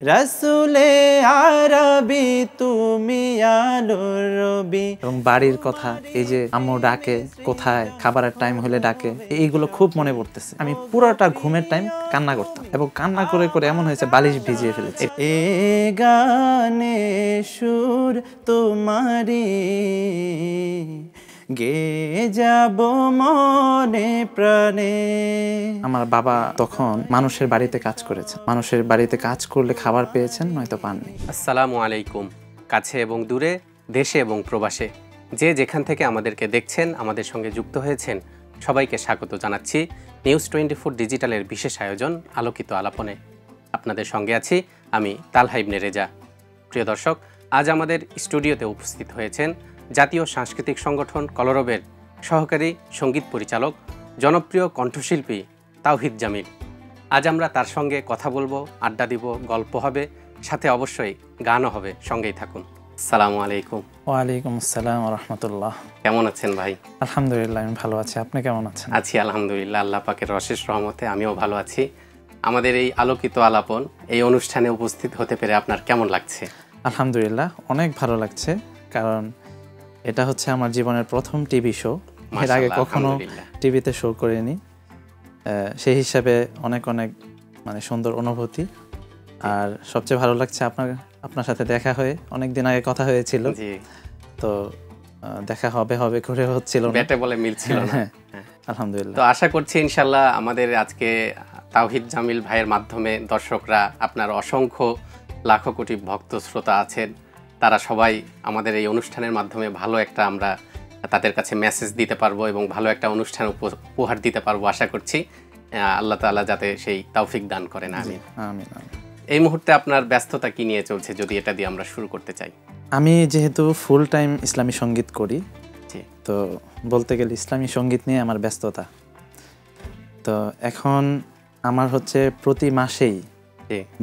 রাসূলে আরবি তুমি আলোর রবি। এবং বাড়ির কথা, এই যে আম্মু ডাকে, কোথায় খাবারের টাইম হলে ডাকে, এইগুলো খুব মনে পড়তেছে। আমি পুরোটা ঘুমের টাইম কান্না করতাম এবং কান্না করে করে এমন হয়েছে বালিশ ভিজিয়ে ফেলেছি। এ গানে সুর তোমারি গে যাব মনে প্রাণে। আমার বাবা তখন মানুষের বাড়িতে কাজ করেছেন, মানুষের বাড়িতে কাজ করলে খাবার পেয়েছেন, নয়তো পাননি। আসসালামু আলাইকুম। কাছে এবং দূরে, দেশে এবং প্রবাসে, যে যেখান থেকে আমাদেরকে দেখছেন, আমাদের সঙ্গে যুক্ত হয়েছেন, সবাইকে স্বাগত জানাচ্ছি নিউজ 24 ডিজিটালের বিশেষ আয়োজন আলোকিত আলাপনে। আপনাদের সঙ্গে আছি আমি তালহা ইবনে রেজা। প্রিয় দর্শক, আজ আমাদের স্টুডিওতে উপস্থিত হয়েছেন জাতীয় সাংস্কৃতিক সংগঠন কলরবের সহকারী সঙ্গীত পরিচালক, জনপ্রিয় কণ্ঠশিল্পী তাওহিদ জামিল। আজ আমরা তার সঙ্গে কথা বলবো, আড্ডা দিব, গল্প হবে, সাথে অবশ্যই গানও হবে। সঙ্গেই থাকুন। আসসালামু আলাইকুম। ওয়ালাইকুম আসসালাম ওয়া রাহমাতুল্লাহ। কেমন আছেন ভাই? আলহামদুলিল্লাহ, আমি ভালো আছি। আপনি কেমন আছেন? আছি আলহামদুলিল্লাহ, আল্লাহ পাকের অশেষ রহমতে আমিও ভালো আছি। আমাদের এই আলোকিত আলাপন, এই অনুষ্ঠানে উপস্থিত হতে পেরে আপনার কেমন লাগছে? আলহামদুলিল্লাহ, অনেক ভালো লাগছে, কারণ এটা হচ্ছে আমার জীবনের প্রথম টিভি শো। এর আগে কখনো টিভিতে শো করিনি। সেই হিসাবে অনেক অনেক সুন্দর অনুভূতি। আর সবচেয়ে ভালো লাগছে আপনার সাথে দেখা হয়ে। অনেক দিন আগে কথা হয়েছিল, তো দেখা হবে হবে করে হচ্ছিল না, ব্যাটে বলে মিলছিল না। আলহামদুলিল্লাহ। তো আশা করছি ইনশাল্লাহ আমাদের আজকে তাওহিদ জামিল ভাইয়ের মাধ্যমে দর্শকরা, আপনার অসংখ্য লাখো কোটি ভক্ত শ্রোতা আছেন, তারা সবাই আমাদের এই অনুষ্ঠানের মাধ্যমে ভালো একটা আমরা তাদের কাছে মেসেজ দিতে পারবো এবং ভালো একটা অনুষ্ঠান উপহার দিতে পারবো। আশা করছি আল্লাহ তাআলা যাতে সেই তৌফিক দান করেন। আমিন আমিন। এই মুহূর্তে আপনার ব্যস্ততা কি নিয়ে চলছে, যদি এটা দিয়ে আমরা শুরু করতে চাই? আমি যেহেতু ফুল টাইম ইসলামী সঙ্গীত করি, তো বলতে গেলে ইসলামী সঙ্গীত নিয়ে আমার ব্যস্ততা। তো এখন আমার হচ্ছে প্রতি মাসেই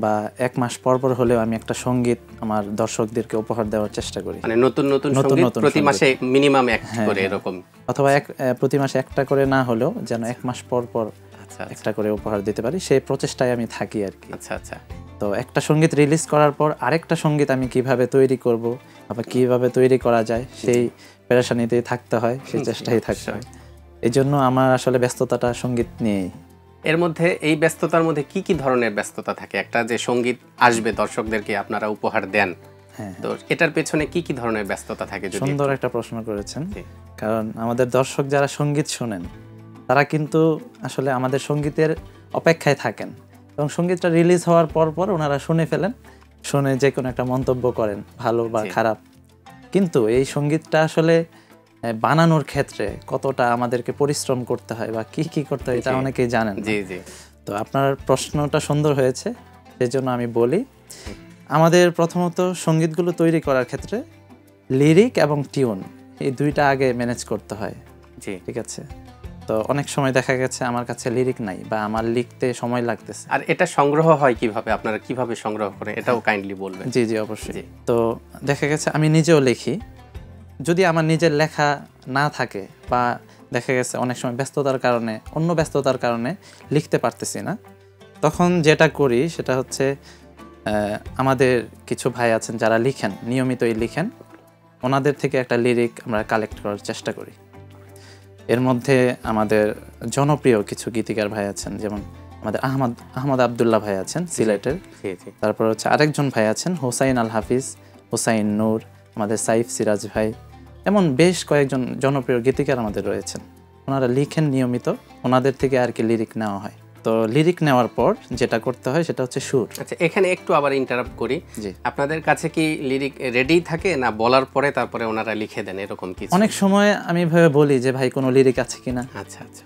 বা এক মাস পর পর হলেও আমি একটা সঙ্গীত আমার দর্শকদেরকে উপহার দেওয়ার চেষ্টা করি। মানে নতুন নতুন সঙ্গীত প্রতি মাসে মিনিমাম একটা করে, এরকম, অথবা প্রতি মাসে একটা করে না হলেও যেন এক মাস পর পর একটা করে উপহার দিতে পারি, সেই প্রচেষ্টায় আমি থাকি আর কি। আচ্ছা আচ্ছা। তো একটা সঙ্গীত রিলিজ করার পর আরেকটা সঙ্গীত আমি কিভাবে তৈরি করব, আবার কিভাবে তৈরি করা যায়, সেই পেরেশানিতেই থাকতে হয়, সেই চেষ্টায় থাকতে হয়। এই জন্য আমার আসলে ব্যস্ততাটা সঙ্গীত নিয়েই। এর মধ্যে, এই ব্যস্ততার মধ্যে কি কি ধরনের ব্যস্ততা থাকে? একটা যে সঙ্গীত আসবে, দর্শকদেরকে আপনারা উপহার দেন, তো এটার পেছনে কি কি ধরনের ব্যস্ততা থাকে? সুন্দর একটা প্রশ্ন করেছেন, কারণ আমাদের দর্শক যারা সঙ্গীত শোনেন তারা কিন্তু আসলে আমাদের সঙ্গীতের অপেক্ষায় থাকেন, এবং সঙ্গীতটা রিলিজ হওয়ার পর পর ওনারা শুনে ফেলেন, শুনে যে কোনো একটা মন্তব্য করেন, ভালো বা খারাপ। কিন্তু এই সঙ্গীতটা আসলে বানানোর ক্ষেত্রে কতটা আমাদেরকে পরিশ্রম করতে হয় বা কি কি করতে হয়, এটা অনেকেই জানেন। তো আপনার প্রশ্নটা সুন্দর হয়েছে, সেজন্য আমি বলি, আমাদের প্রথমত সঙ্গীতগুলো তৈরি করার ক্ষেত্রে লিরিক এবং টিউন, এই দুইটা আগে ম্যানেজ করতে হয়। ঠিক আছে? তো অনেক সময় দেখা গেছে আমার কাছে লিরিক নাই বা আমার লিখতে সময় লাগতেছে। আর এটা সংগ্রহ হয় কিভাবে? আপনারা কিভাবে সংগ্রহ করেন, এটাও কাইন্ডলি বলবেন। জি জি, অবশ্যই। তো দেখা গেছে আমি নিজেও লিখি, যদি আমার নিজের লেখা না থাকে বা দেখা গেছে অনেক সময় ব্যস্ততার কারণে, অন্য ব্যস্ততার কারণে লিখতে পারতেছি না, তখন যেটা করি সেটা হচ্ছে আমাদের কিছু ভাই আছেন যারা লিখেন, নিয়মিতই লিখেন, ওনাদের থেকে একটা লিরিক আমরা কালেক্ট করার চেষ্টা করি। এর মধ্যে আমাদের জনপ্রিয় কিছু গীতিকার ভাই আছেন, যেমন আমাদের আহমদ আবদুল্লাহ ভাই আছেন সিলেটের, তারপর হচ্ছে আরেকজন ভাই আছেন হুসাইন আল হাফিজ, হুসাইন নূর, আমাদের সাইফ সিরাজ ভাই, এমন বেশ কয়েকজন জনপ্রিয় গীতিকার আমাদের রয়েছেন। ওনারা লিখেন নিয়মিত, ওনাদের থেকে আর কি লিরিক নেওয়া হয়। তো লিরিক নেওয়ার পর যেটা করতে হয় সেটা হচ্ছে সুর। আচ্ছা, এখানে একটু আবার ইন্টারাপ্ট করি, আপনাদের কাছে কি লিরিক রেডি থাকে, না বলার পরে তারপরে ওনারা লিখে দেন, এরকম কিছু? অনেক সময় আমি ভেবে বলি যে ভাই কোনো লিরিক আছে কিনা। আচ্ছা আচ্ছা।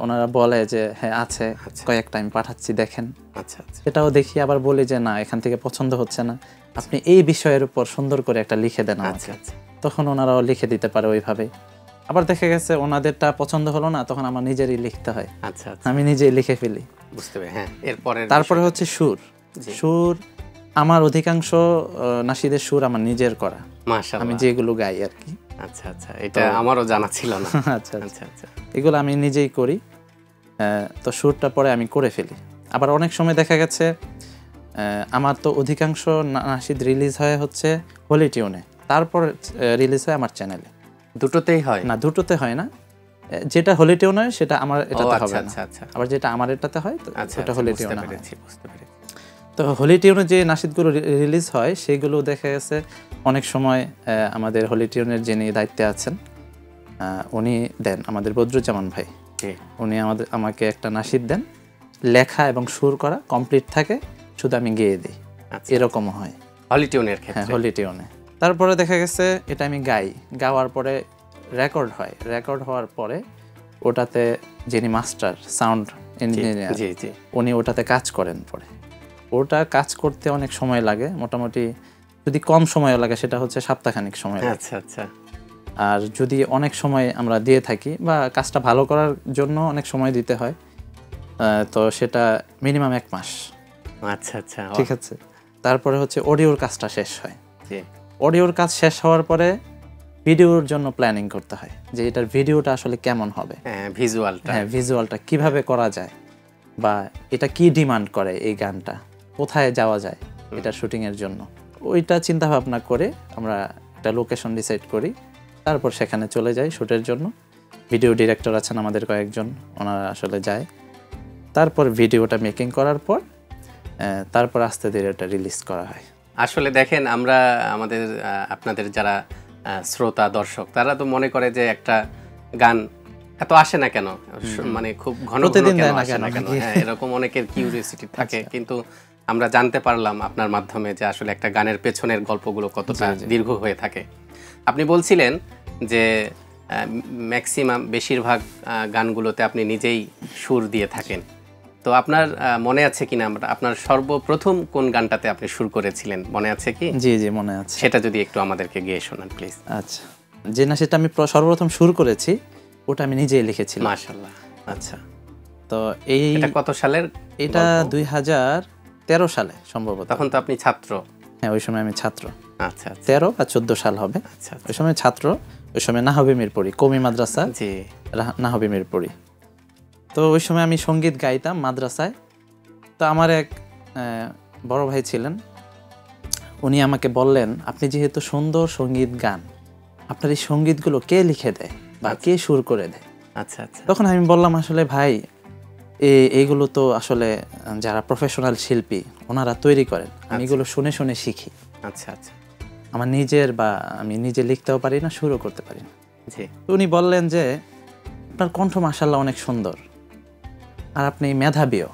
ওনারা বলে যে হ্যাঁ আছে, কয়েকটা আমি পাঠাচ্ছি দেখেন। আচ্ছা আচ্ছা। এটাও দেখি, আবার বলি যে না, এখান থেকে পছন্দ হচ্ছে না, আপনি এই বিষয়ের উপর সুন্দর করে একটা লিখে দেন আমাকে। তখন ওনারাও লিখে দিতে পারে ওইভাবে। আবার দেখা গেছে ওনাদেরটা পছন্দ হলো না, তখন আমার নিজেরই লিখতে হয়। আচ্ছা, আমি নিজেই লিখে ফেলি। বুঝতে পারি। হ্যাঁ, এরপরে তারপরে হচ্ছে সুর। সুর আমার অধিকাংশ নাশিদের সুর আমার নিজের করা, মাশাআল্লাহ, আমি যেগুলো গাই আর কি। আচ্ছা আচ্ছা, এটা আমারও জানা ছিল না। আচ্ছা আচ্ছা আচ্ছা, এগুলো আমি নিজেই করি। তো সুরটা পরে আমি করে ফেলি। আবার অনেক সময় দেখা গেছে আমার তো অধিকাংশ নাশিদ রিলিজ হয় হচ্ছে হোলি টিউনে, তারপর রিলিজ হয় আমার চ্যানেলে। দুটোতেই হয় না, দুটোতে হয় না, যেটা হোলি টিউন হয় সেটা আমার এটাতে হবে না, আচ্ছা। আবার যেটা আমার এটাতে হয় সেটা হোলি টিউন হয়। বুঝতে পেরেছি। তো হোলি টিউনে যে নাশিদগুলো রিলিজ হয় সেগুলো দেখা গেছে অনেক সময় আমাদের হোলি টিউনের যিনি দায়িত্বে আছেন উনি দেন, আমাদের বদরুজ্জামান ভাই, উনি আমাকে একটা নাশিদ দেন, লেখা এবং সুর করা কমপ্লিট থাকে, শুধু আমি গেয়ে দিই, এরকমও হয় হোলি টিউনের ক্ষেত্রে। হ্যাঁ, হোলি টিউনে। তারপরে দেখা গেছে এটা আমি গাওয়ার পরে রেকর্ড হয়, রেকর্ড হওয়ার পরে ওটাতে যিনি মাস্টার সাউন্ড ইঞ্জিনিয়ার উনি ওটাতে কাজ করেন, পরে ওটা কাজ করতে অনেক সময় লাগে, মোটামুটি যদি কম সময় লাগে সেটা হচ্ছে সপ্তাহখানিক সময় লাগে। আচ্ছা। আর যদি অনেক সময় আমরা দিয়ে থাকি বা কাজটা ভালো করার জন্য অনেক সময় দিতে হয়, তো সেটা মিনিমাম 1 মাস। আচ্ছা, ঠিক আছে। তারপরে হচ্ছে অডিওর কাজটা শেষ হয়, অডিওর কাজ শেষ হওয়ার পরে ভিডিওর জন্য প্ল্যানিং করতে হয় যে এটার ভিডিওটা আসলে কেমন হবে, ভিজুয়ালটা কিভাবে করা যায়, বা এটা কি ডিমান্ড করে, এই গানটা কোথায় যাওয়া যায় এটা শুটিংয়ের জন্য, ওইটা চিন্তা ভাবনা করে আমরা একটা লোকেশন ডিসাইড করি, তারপর সেখানে চলে যাই শ্যুটের জন্য। ভিডিও ডিরেক্টর আছেন আমাদের কয়েকজন, ওনারা আসলে যায়, তারপর ভিডিওটা মেকিং করার পর তারপর আস্তে ধীরে এটা রিলিজ করা হয়। আসলে দেখেন, আমরা আপনাদের যারা শ্রোতা দর্শক তারা তো মনে করে যে একটা গান এত আসে না কেন, মানে খুব ঘন কেন আসে না কেন, এরকম অনেকের কিউরিওসিটি থাকে। কিন্তু আমরা জানতে পারলাম আপনার মাধ্যমে যে আসলে একটা গানের পেছনের গল্পগুলো কতটা দীর্ঘ হয়ে থাকে। আপনি বলছিলেন যে ম্যাক্সিমাম বেশিরভাগ গানগুলোতে আপনি নিজেই সুর দিয়ে থাকেন, তো আপনার মনে আছে কিনা আপনার সর্বপ্রথম কোন গানটাতে আপনি সুর করেছিলেন, মনে আছে কি? জি মনে আছে। সেটা যদি একটু আমাদেরকে গেয়ে শোনান প্লিজ। আচ্ছা, যে না সেটা আমি সর্বপ্রথম সুর করেছি ওটা আমি নিজেই লিখেছিলাম। মাশাআল্লাহ। আচ্ছা, তো এটা কত সালের? এটা 2013 সালে সম্ভবত। তখন তো আপনি ছাত্র? হ্যাঁ, ওই সময় আমি ছাত্র। আচ্ছা, 13 বা 14 সাল হবে। আচ্ছা, ওই সময় ছাত্র, ওই সময় নাহবি মিরপুরি কওমি মাদ্রাসা, জি নাহবি মিরপুরি। তো ওই সময় আমি সঙ্গীত গাইতাম মাদ্রাসায়। তো আমার এক বড় ভাই ছিলেন, উনি আমাকে বললেন, আপনি যেহেতু সুন্দর সঙ্গীত গান, আপনার এই সঙ্গীতগুলো কে লিখে দেয় বা কে সুর করে দেয়? আচ্ছা। তখন আমি বললাম, আসলে ভাই এইগুলো তো আসলে যারা প্রফেশনাল শিল্পী ওনারা তৈরি করেন, আমি এগুলো শুনে শুনে শিখি। আচ্ছা, আমার নিজের বা আমি নিজে লিখতেও পারি না, সুরও করতে পারি না। জি। উনি বললেন যে আপনার কণ্ঠ মাশাআল্লাহ অনেক সুন্দর, আর আপনি মেধাবীও,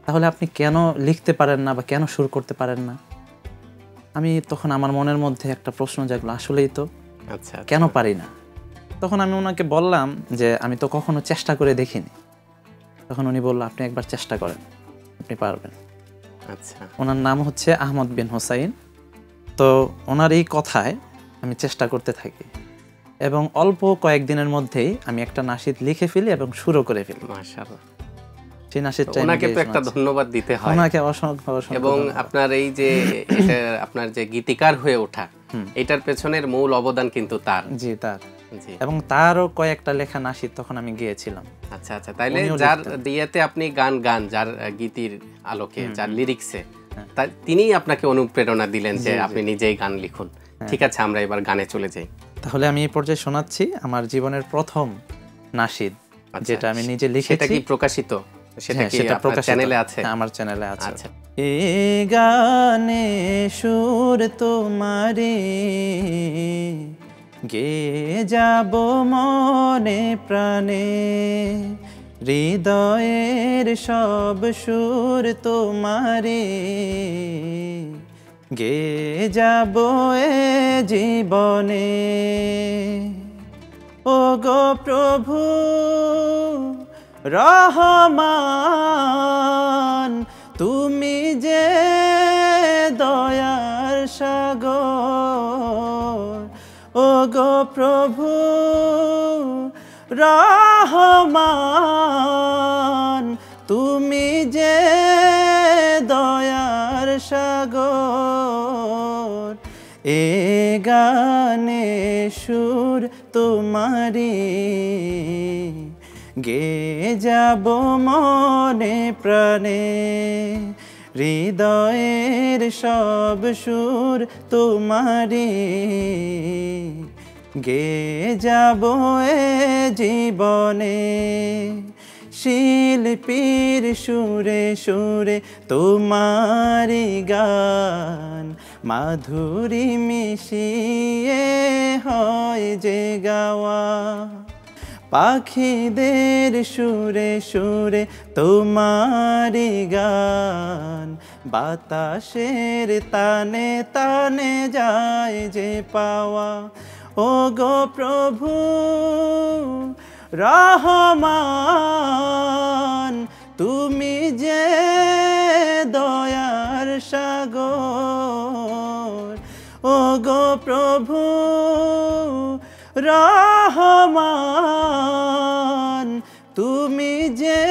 তাহলে আপনি কেন লিখতে পারেন না বা কেন সুর করতে পারেন না? আমি তখন আমার মনের মধ্যে একটা প্রশ্ন জাগলো, আসলেই তো কেন পারি না? তখন আমি ওনাকে বললাম যে আমি তো কখনো চেষ্টা করে দেখিনি। তখন উনি বলল, আপনি একবার চেষ্টা করেন, আপনি পারবেন। আচ্ছা। ওনার নাম হচ্ছে আহমদ বিন হোসাইন। তো ওনার এই কথায় আমি চেষ্টা করতে থাকি এবং অল্প কয়েকদিনের মধ্যেই আমি একটা নাশিদ লিখে ফেলি এবং সুরও করে ফেলি। মাশাআল্লাহ। সেই নাশিদটা ওনাকে তো একটা ধন্যবাদ দিতে হয়। ওনাকে অসংখ্য এবং আপনার এই যে এটা আপনার যে গীতিকার হয়ে ওঠা, এটার পেছনের মূল অবদান কিন্তু তার। জি, তার। জি। এবং তারও কয়েকটা লেখা নাশিদ তখন আমি গেয়েছিলাম। আচ্ছা, তাইলে যার দিয়েতে আপনি গান যার গীতির আলোকে, যার লিরিক্সে, তিনিই আপনাকে অনুপ্রেরণা দিলেন যে আপনি নিজেই গান লিখুন। ঠিক আছে, আমরা এবার গানে চলে যাই। তাহলে আমি এই পর্যায়ে শোনাচ্ছি আমার জীবনের প্রথম নাশিদ, যেটা আমি নিজে লিখেছি। সেটা কি প্রকাশিত? সেটা কি আপনার চ্যানেলে আছে? আমার চ্যানেলে আছে। আচ্ছা। এ গানে সুর তোমারে গে যাব মনে প্রাণে, হৃদয়ের সব সুর তোমারে গে যাব এ জীবনে। ও গো প্রভু রহমান, তুমি যে দয়ার সাগর। ও গো প্রভু রহমান, তুমি যে দয়ার সাগর। এ গানে সুর তোমারি গে যাব মনে প্রাণে, হৃদয়ের সব সুর তোমারি গে যাব এ জীবনে শিল্পীর সুরে সুরে তোমারি গান মাধুরী মিশিয়ে হয় যে গাওয়া পাখিদের সুরে সুরে তোমারি গান বাতাসের তানে তানে যায় যে পাওয়া ও গো প্রভু রহমান তুমি যে দয়ার সাগর ও গো প্রভু রহমান তুমি যে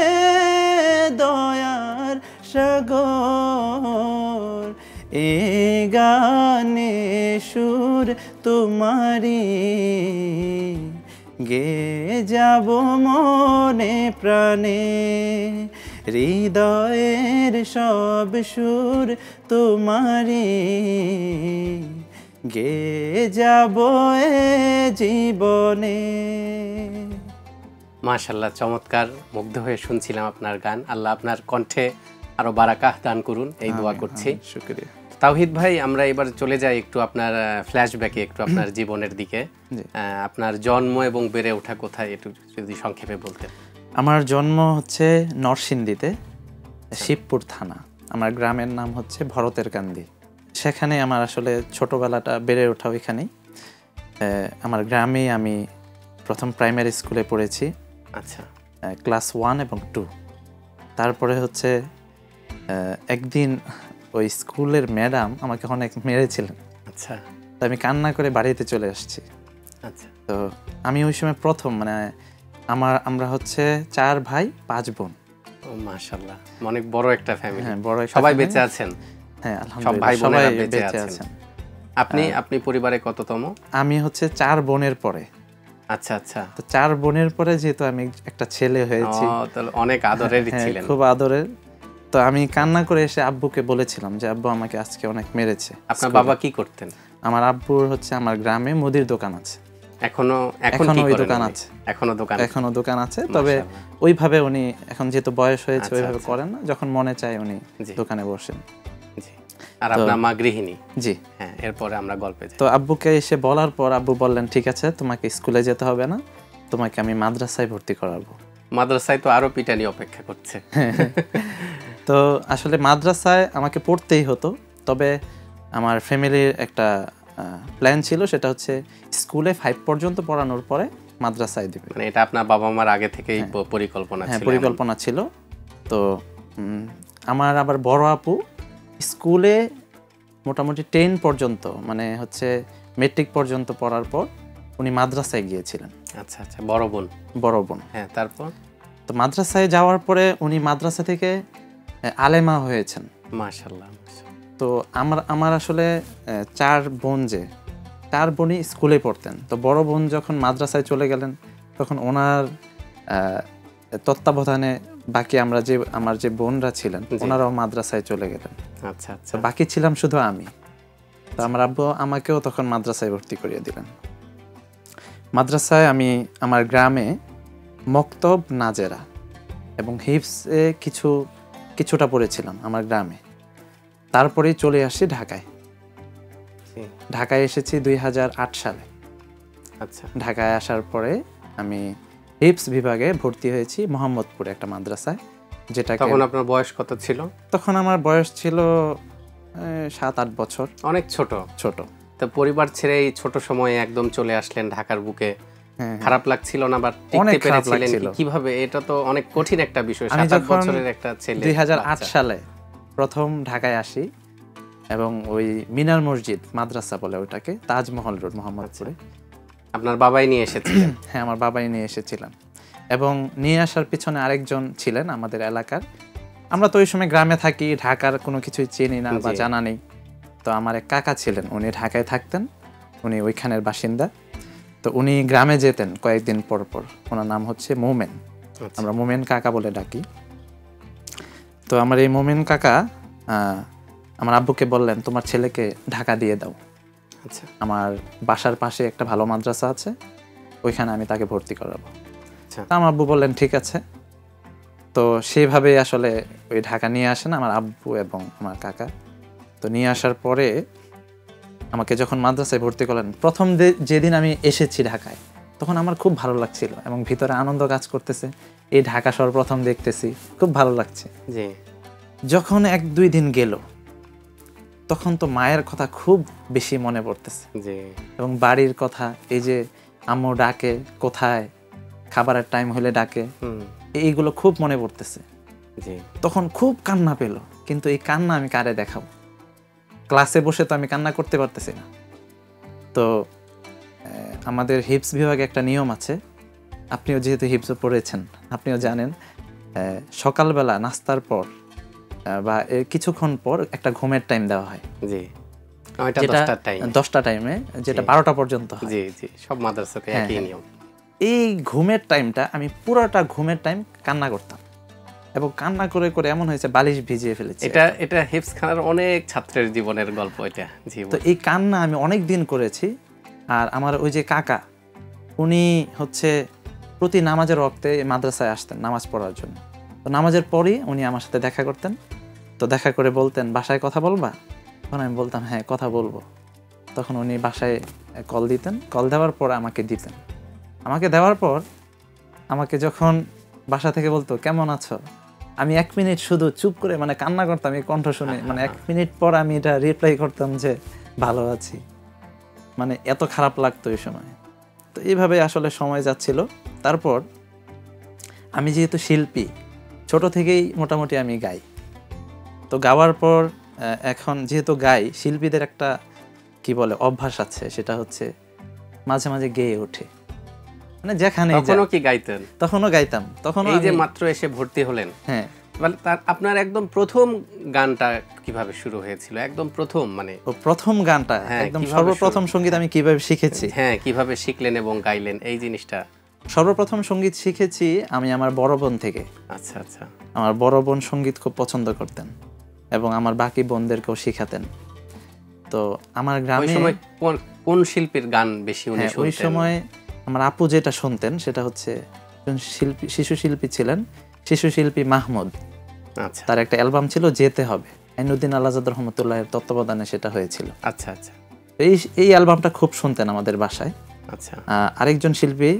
দয়ার সাগর এ গানে সুর তোমারি গে যাব মনে প্রাণে হৃদয়ের সব সুর তোমারি গে যাব এ জীবনে। মাশাআল্লাহ, চমৎকার, মুগ্ধ হয়ে শুনছিলাম আপনার গান। আল্লাহ আপনার কণ্ঠে আরো বারাকাহ দান করুন, এই দোয়া করছি। শুকরিয়া। তাওহিদ ভাই, আমরা এবার চলে যাই একটু আপনার ফ্ল্যাশব্যাকে, একটু আপনার জীবনের দিকে। আপনার জন্ম এবং বেড়ে ওঠা কোথায়, একটু যদি সংক্ষেপে বলতেন। আমার জন্ম হচ্ছে নরসিংদীতে, শিবপুর থানা। আমার গ্রামের নাম হচ্ছে ভরতের কান্দি। সেখানে আমার আসলে ছোটবেলাটা বেড়ে ওঠা ওইখানেই। আমার গ্রামেই আমি প্রথম প্রাইমারি স্কুলে পড়েছি। আচ্ছা। ক্লাস 1 এবং 2। তারপরে হচ্ছে একদিন ওই স্কুলের ম্যাডাম আমাকে অনেক মেরেছিলেন। আচ্ছা। তো আমি কান্না করে বাড়িতে চলে আসছি। আচ্ছা। তো আমি ওই সময় প্রথম, মানে আমরা হচ্ছে 4 ভাই 5 বোন। ও মাশাআল্লাহ, অনেক বড় একটা ফ্যামিলি। হ্যাঁ, বড় একটা। সবাই বেঁচে আছেন? হ্যাঁ, সব আলহামদুলিল্লাহ ভাই বোনেরা সবাই বেঁচে আছেন। আপনি পরিবারে কততম? আমি হচ্ছে 4 বোনের পরে। আচ্ছা আচ্ছা। তো 4 বোনের পরে যেহেতু আমি একটা ছেলে হয়েছি, তাহলে অনেক আদরের ছিলেন। খুব আদরের। তো আমি কান্না করে এসে আব্বুকে বলেছিলাম যে আব্বু আমাকে আজকে অনেক মেরেছে। আপনার বাবা কি করতেন? আমার আব্বুর হচ্ছে আমার গ্রামে মুদির দোকান আছে। এখনো ওই দোকান আছে। এখনো দোকান আছে, তবে ওইভাবে উনি এখন যেহেতু বয়স হয়েছে ওইভাবে করেন না, যখন মনে চায় উনি দোকানে বসেন। জি। আর আপনার মা গৃহিণী? জি। হ্যাঁ, এরপরে আমরা গল্পে যাই। তো আব্বুকে এসে বলার পর আব্বু বললেন, ঠিক আছে, তোমাকে স্কুলে যেতে হবে না, তোমাকে আমি মাদ্রাসায় ভর্তি করাবো। মাদ্রাসায় তো আরো পিটানি অপেক্ষা করছে। তো আসলে মাদ্রাসায় আমাকে পড়তেই হতো, তবে আমার ফ্যামিলির একটা প্ল্যান ছিল, সেটা হচ্ছে স্কুলে 5 পর্যন্ত পড়ানোর পরে মাদ্রাসায় দিবে। মানে এটা আপনার বাবা মার আগে থেকেই পরিকল্পনা ছিল? হ্যাঁ, পরিকল্পনা ছিল। তো আমার আবার বড় আপু স্কুলে মোটামুটি 10 পর্যন্ত, মানে হচ্ছে মেট্রিক পর্যন্ত পড়ার পর উনি মাদ্রাসায় গিয়েছিলেন। আচ্ছা আচ্ছা। বড় বোন। হ্যাঁ, তারপর? তো মাদ্রাসায় যাওয়ার পরে উনি মাদ্রাসা থেকে আলেমা হয়েছেন। মাশাআল্লাহ। তো আমার আসলে 4 বোনই স্কুলে পড়তেন। তো বড় বোন যখন মাদ্রাসায় চলে গেলেন, তখন ওনার তত্ত্বাবধানে বাকি আমার যে বোনরা ছিলেন ওনারাও মাদ্রাসায় চলে গেলেন। আচ্ছা আচ্ছা। বাকি ছিলাম শুধু আমি। তো আমার আব্বু আমাকেও তখন মাদ্রাসায় ভর্তি করিয়ে দিলেন। মাদ্রাসায় আমি আমার গ্রামে মক্তব, নাজেরা এবং হিফজে কিছুটা পড়েছিলাম আমার গ্রামে। তারপরেই চলে আসি ঢাকায়। ঢাকায় এসেছি 2008 সালে। আচ্ছা। ঢাকায় আসার পরে আমি হিফজ বিভাগে ভর্তি হয়েছি মোহাম্মদপুরে একটা মাদ্রাসায়, যেটা তখন আপনার বয়স কত ছিল? তখন আমার বয়স ছিল 7-8 বছর। অনেক ছোট। তো পরিবার ছেড়ে এই ছোট সময়ে একদম চলে আসলেন ঢাকার বুকে, খারাপ লাগছিল না? বা টিকতে পেরেছিলেন কিভাবে? এটা তো অনেক কঠিন একটা বিষয়। 7 বছরের একটা ছেলে। 2008 সালে প্রথম ঢাকায় আসি এবং ওই মিনার মসজিদ মাদ্রাসা বলে ওটাকে, তাজমহল রোড মোহাম্মদপুরে। আপনার বাবাই নিয়ে এসেছিলেন? হ্যাঁ, আমার বাবাই নিয়ে এসেছিলেন। এবং নিয়ে আসার পিছনে আরেকজন ছিলেন আমাদের এলাকার। আমরা তো ওই সময় গ্রামে থাকি, ঢাকার কোনো কিছুই চিনি না বা জানা নেই। তো আমার এক কাকা ছিলেন, উনি ঢাকায় থাকতেন, উনি ওইখানের বাসিন্দা। তো উনি গ্রামে যেতেন কয়েকদিন পর পর। ওনার নাম হচ্ছে মোমেন, আমরা মোমেন কাকা বলে ডাকি। তো আমার এই মোমেন কাকা আমার আব্বুকে বললেন তোমার ছেলেকে ঢাকা দিয়ে দাও, আচ্ছা আমার বাসার পাশে একটা ভালো মাদ্রাসা আছে, ওইখানে আমি তাকে ভর্তি করাবো। আচ্ছা আমার আব্বু বললেন ঠিক আছে। তো সেইভাবে আসলে ওই ঢাকা নিয়ে আসেন আমার আব্বু এবং আমার কাকা। তো নিয়ে আসার পরে আমাকে যখন মাদ্রাসায় ভর্তি করলেন, প্রথম যেদিন আমি এসেছি ঢাকায়, তখন আমার খুব ভালো লাগছিল এবং ভিতরে আনন্দ কাজ করতেছে। এই ঢাকা শহর প্রথম দেখতেছি, খুব ভালো লাগছে। জি যখন 1-2 দিন গেল, তখন তো মায়ের কথা খুব বেশি মনে পড়তেছে জি এবং বাড়ির কথা, এই যে আম্মু ডাকে কোথায়, খাবারের টাইম হলে ডাকে, এইগুলো খুব মনে পড়তেছে। জি তখন খুব কান্না পেল, কিন্তু এই কান্না আমি কারে দেখাবো? ক্লাসে বসে তো আমি কান্না করতে পারতেছি না। তো আমাদের হিপস বিভাগে একটা নিয়ম আছে, আপনিও যেহেতু হিপসও পড়েছেন আপনিও জানেন, সকালবেলা নাস্তার পর বা কিছুক্ষণ পর একটা ঘুমের টাইম দেওয়া হয়। জি 10টা টাইমে, যেটা 12টা পর্যন্ত হয়। জি জি সব মাদ্রাসাতে একই নিয়ম। এই ঘুমের টাইমটা আমি পুরোটা ঘুমের টাইম কান্না করতাম এবং কান্না করে করে এমন হয়েছে বালিশ ভিজিয়ে ফেলেছি। এটা হিফজ খানের অনেক ছাত্রের জীবনের গল্প এটা। জি তো এই কান্না আমি অনেক দিন করেছি। আর আমার ওই যে কাকা, উনি হচ্ছে প্রতি নামাজের ওয়াক্তে মাদ্রাসায় আসতেন নামাজ পড়ার জন্য। তো নামাজের পরই উনি আমার সাথে দেখা করতেন। তো দেখা করে বলতেন বাসায় কথা বলবা? তখন আমি বলতাম হ্যাঁ কথা বলবো। তখন উনি বাসায় কল দিতেন, কল দেওয়ার পর আমাকে দিতেন। আমাকে দেওয়ার পর আমাকে যখন বাসা থেকে বলতো কেমন আছো, আমি 1 মিনিট শুধু চুপ করে মানে কান্না করতাম এই কণ্ঠ শুনে। মানে 1 মিনিট পর আমি এটা রিপ্লাই করতাম যে ভালো আছি। মানে এত খারাপ লাগতো এই সময়। তো এইভাবে আসলে সময় যাচ্ছিল। তারপর আমি যেহেতু শিল্পী, ছোট থেকেই মোটামুটি আমি গাই। তো গাওয়ার পর এখন যেহেতু গাই, শিল্পীদের একটা কি বলে অভ্যাস আছে, সেটা হচ্ছে মাঝে মাঝে গেয়ে ওঠে। মানে যেখানে তখনও কি গাইতেন? তখনও গাইতাম। তখন এই যে মাত্র এসে ভর্তি হলেন, হ্যাঁ, মানে আপনার একদম প্রথম গানটা কিভাবে শুরু হয়েছিল? একদম প্রথম মানে প্রথম গানটা একদম সর্বপ্রথম সঙ্গীত আমি কিভাবে শিখেছি, হ্যাঁ কিভাবে শিখলেন এবং গাইলেন এই জিনিসটা? সর্বপ্রথম সঙ্গীত শিখেছি আমি আমার বড় বোন থেকে। আচ্ছা আচ্ছা। আমার বড় বোন সঙ্গীত খুব পছন্দ করতেন এবং আমার বাকি বোনদেরকেও শিখাতেন। তো আমার গ্রামে ওই সময় কোন শিল্পীর গান বেশি উনি শুনতেন? ওই সময় আমার আপু যেটা শুনতেন সেটা হচ্ছে শিল্পী, শিশু শিল্পী ছিলেন, শিশু শিল্পী মাহমুদ। আচ্ছা। তার একটা অ্যালবাম ছিল যেতে হবে, আইনুদ্দিন আলাজাদ রহমতুল্লাহের তত্ত্বাবধানে সেটা হয়েছিল। আচ্ছা আচ্ছা। এই অ্যালবামটা খুব শুনতেন আমাদের বাসায়। আচ্ছা। আরেকজন শিল্পী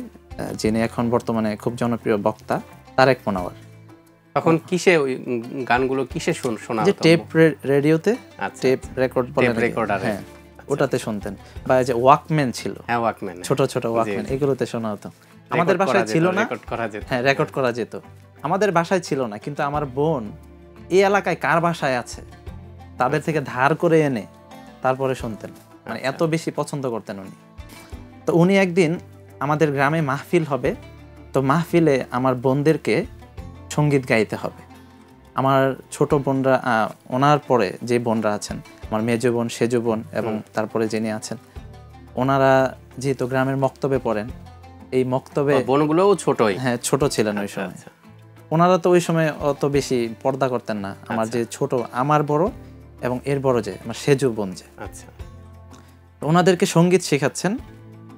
যিনি এখন বর্তমানে খুব জনপ্রিয় বক্তা, তারেক মনোয়ার। তখন কিসে ওই গানগুলো কিসে শোনা হতো? টেপ রেডিওতে, টেপ রেকর্ড বলে, হ্যাঁ ওটাতে শুনতেন। বা যে ওয়াকম্যান ছিল, হ্যাঁ ওয়াকম্যান, ছোট ছোট ওয়াকম্যান, এগুলোতে শোনা হতো। আমাদের বাসায় ছিল না, হ্যাঁ রেকর্ড করা যেত। আমাদের বাসায় ছিল না, কিন্তু আমার বোন এই এলাকায় কার বাসায় আছে তাদের থেকে ধার করে এনে তারপরে শুনতেন। মানে এত বেশি পছন্দ করতেন উনি। তো উনি একদিন আমাদের গ্রামে মাহফিল হবে, তো মাহফিলে আমার বোনদেরকে সঙ্গীত গাইতে হবে। আমার ছোট বোনরা, ওনার পরে যে বোনরা আছেন, আমার মেজ বোন, সেজ বোন এবং তারপরে যিনি আছেন, ওনারা যেহেতু গ্রামের মক্তবে পড়েন, এই মক্তবে বোনগুলোও ছোটই, হ্যাঁ ছোট ছিলেন ওই সময়। ওনারা তো ওই সময় অত বেশি পর্দা করতেন না। আমার যে ছোট, আমার বড় এবং এর বড় যে আমার সেজু বোন যে, আচ্ছা, ওনাদেরকে সঙ্গীত শেখাচ্ছেন।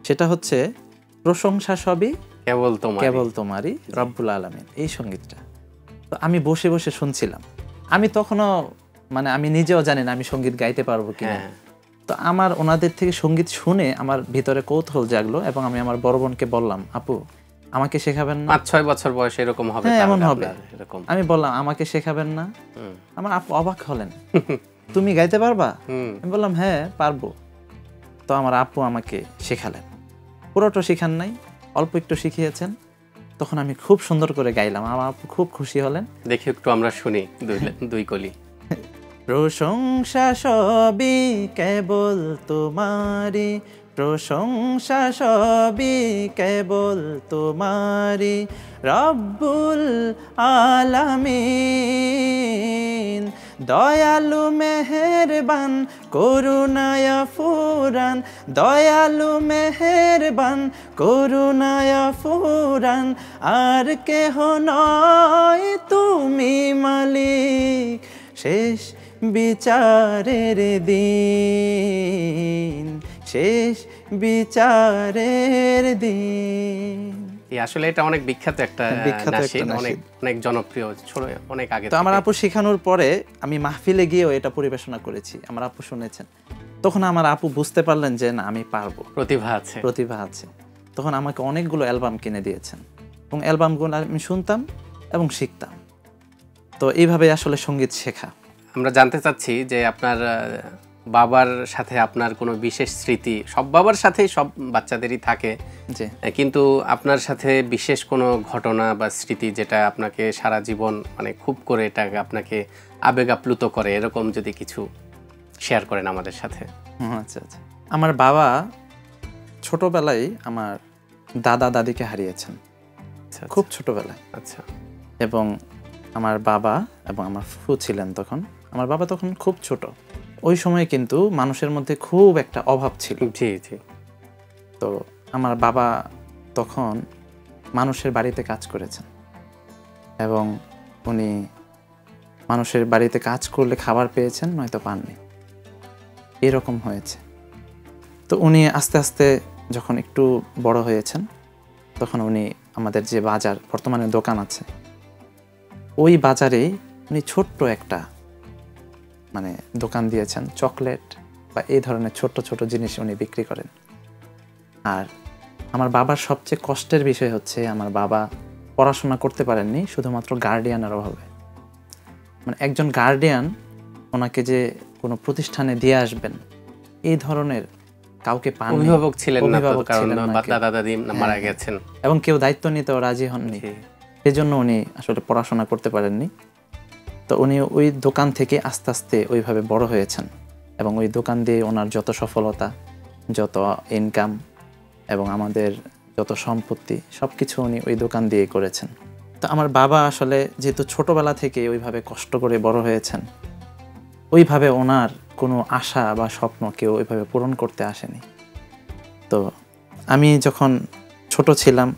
সেটা হচ্ছে প্রশংসা সবই কেবল তোমারই রব্বুল আলামিন, এই সঙ্গীতটা। তো আমি বসে বসে শুনছিলাম। আমি তখনও মানে আমি নিজেও জানি না আমি সঙ্গীত গাইতে পারবো কিনা। তো আমার ওনাদের থেকে সঙ্গীত শুনে আমার ভিতরে কৌতূহল জাগলো এবং আমি আমার বড় বোনকে বললাম, আপু আমাকে শেখাবেন না? 5-6 বছর বয়সে এরকম হবে? হ্যাঁ এমন হবে। আমি বললাম আমাকে শেখাবেন না? আমার আপু অবাক হলেন, তুমি গাইতে পারবা? আমি বললাম হ্যাঁ পারবো। তো আমার আপু আমাকে শেখালেন। পুরোটা শিখান নাই, অল্প একটু শিখিয়েছেন। তখন আমি খুব সুন্দর করে গাইলাম। আমার আপু খুব খুশি হলেন। দেখি একটু আমরা শুনি দুই কলি। প্রশংসা সবই কেবল তোমারি, প্রশংসা সবই কেবল তোমারি রব্বুল আলামিন, দয়ালু মেহেরবান করুণায় ফুরান, দয়ালু মেহেরবান করুণায় ফুরান, আর কেহ নয় তুমি মালিক, শেষ বিচারের দিন, শেষ বিচারের দিন। আসলে এটা অনেক বিখ্যাত একটা নাশিদ, অনেক অনেক জনপ্রিয়, অনেক আগে। তো আমার আপু শেখানোর পরে আমি মাহফিলে গিয়েও এটা পরিবেশনা করেছি, আমার আপু শুনেছেন। তখন আমার আপু বুঝতে পারলেন যে না, আমি পারবো, প্রতিভা আছে। তখন আমাকে অনেকগুলো অ্যালবাম কিনে দিয়েছেন এবং অ্যালবামগুলো আমি শুনতাম এবং শিখতাম। তো এইভাবে আসলে সঙ্গীত শেখা। আমরা জানতে চাচ্ছি যে আপনার বাবার সাথে আপনার কোনো বিশেষ স্মৃতি, সব বাবার সাথেই সব বাচ্চাদেরই থাকে, কিন্তু আপনার সাথে বিশেষ কোনো ঘটনা বা স্মৃতি যেটা আপনাকে সারা জীবন মানে খুব করে এটাকে আপনাকে আবেগ আপ্লুত করে, এরকম যদি কিছু শেয়ার করেন আমাদের সাথে। আচ্ছা আচ্ছা। আমার বাবা ছোটবেলায় আমার দাদা দাদিকে হারিয়েছেন, খুব ছোটবেলায়। আচ্ছা। এবং আমার বাবা এবং আমার ফুফু ছিলেন তখন। আমার বাবা তখন খুব ছোট। ওই সময় কিন্তু মানুষের মধ্যে খুব একটা অভাব ছিল। জি জি। তো আমার বাবা তখন মানুষের বাড়িতে কাজ করেছেন এবং উনি মানুষের বাড়িতে কাজ করলে খাবার পেয়েছেন, নয়তো পাননি, এরকম হয়েছে। তো উনি আস্তে আস্তে যখন একটু বড় হয়েছেন, তখন উনি আমাদের যে বাজার, বর্তমানে দোকান আছে, ওই বাজারে উনি ছোট্ট একটা মানে দোকান দিয়েছেন, চকলেট বা এই ধরনের ছোট ছোট জিনিস উনি বিক্রি করেন। আর আমার বাবার সবচেয়ে কষ্টের বিষয় হচ্ছে, আমার বাবা পড়াশোনা করতে পারেননি শুধুমাত্র গার্ডিয়ানের অভাবে। মানে একজন গার্ডিয়ান ওনাকে যে কোনো প্রতিষ্ঠানে দিয়ে আসবেন, এই ধরনের কাউকে পান, অভিভাবক ছিলেন না, কারণ দাদা দাদি মারা গেছেন এবং কেউ দায়িত্ব নিতেও রাজি হননি। সেজন্য উনি আসলে পড়াশোনা করতে পারেননি। তো উনি ওই দোকান থেকে আস্তে আস্তে ওইভাবে বড় হয়েছেন এবং ওই দোকান দিয়ে ওনার যত সফলতা, যত ইনকাম এবং আমাদের যত সম্পত্তি, সব কিছু উনি ওই দোকান দিয়ে করেছেন। তো আমার বাবা আসলে যেহেতু ছোটবেলা থেকে ওইভাবে কষ্ট করে বড় হয়েছেন, ওইভাবে ওনার কোনো আশা বা স্বপ্ন কেউ ওইভাবে পূরণ করতে আসেনি। তো আমি যখন ছোট ছিলাম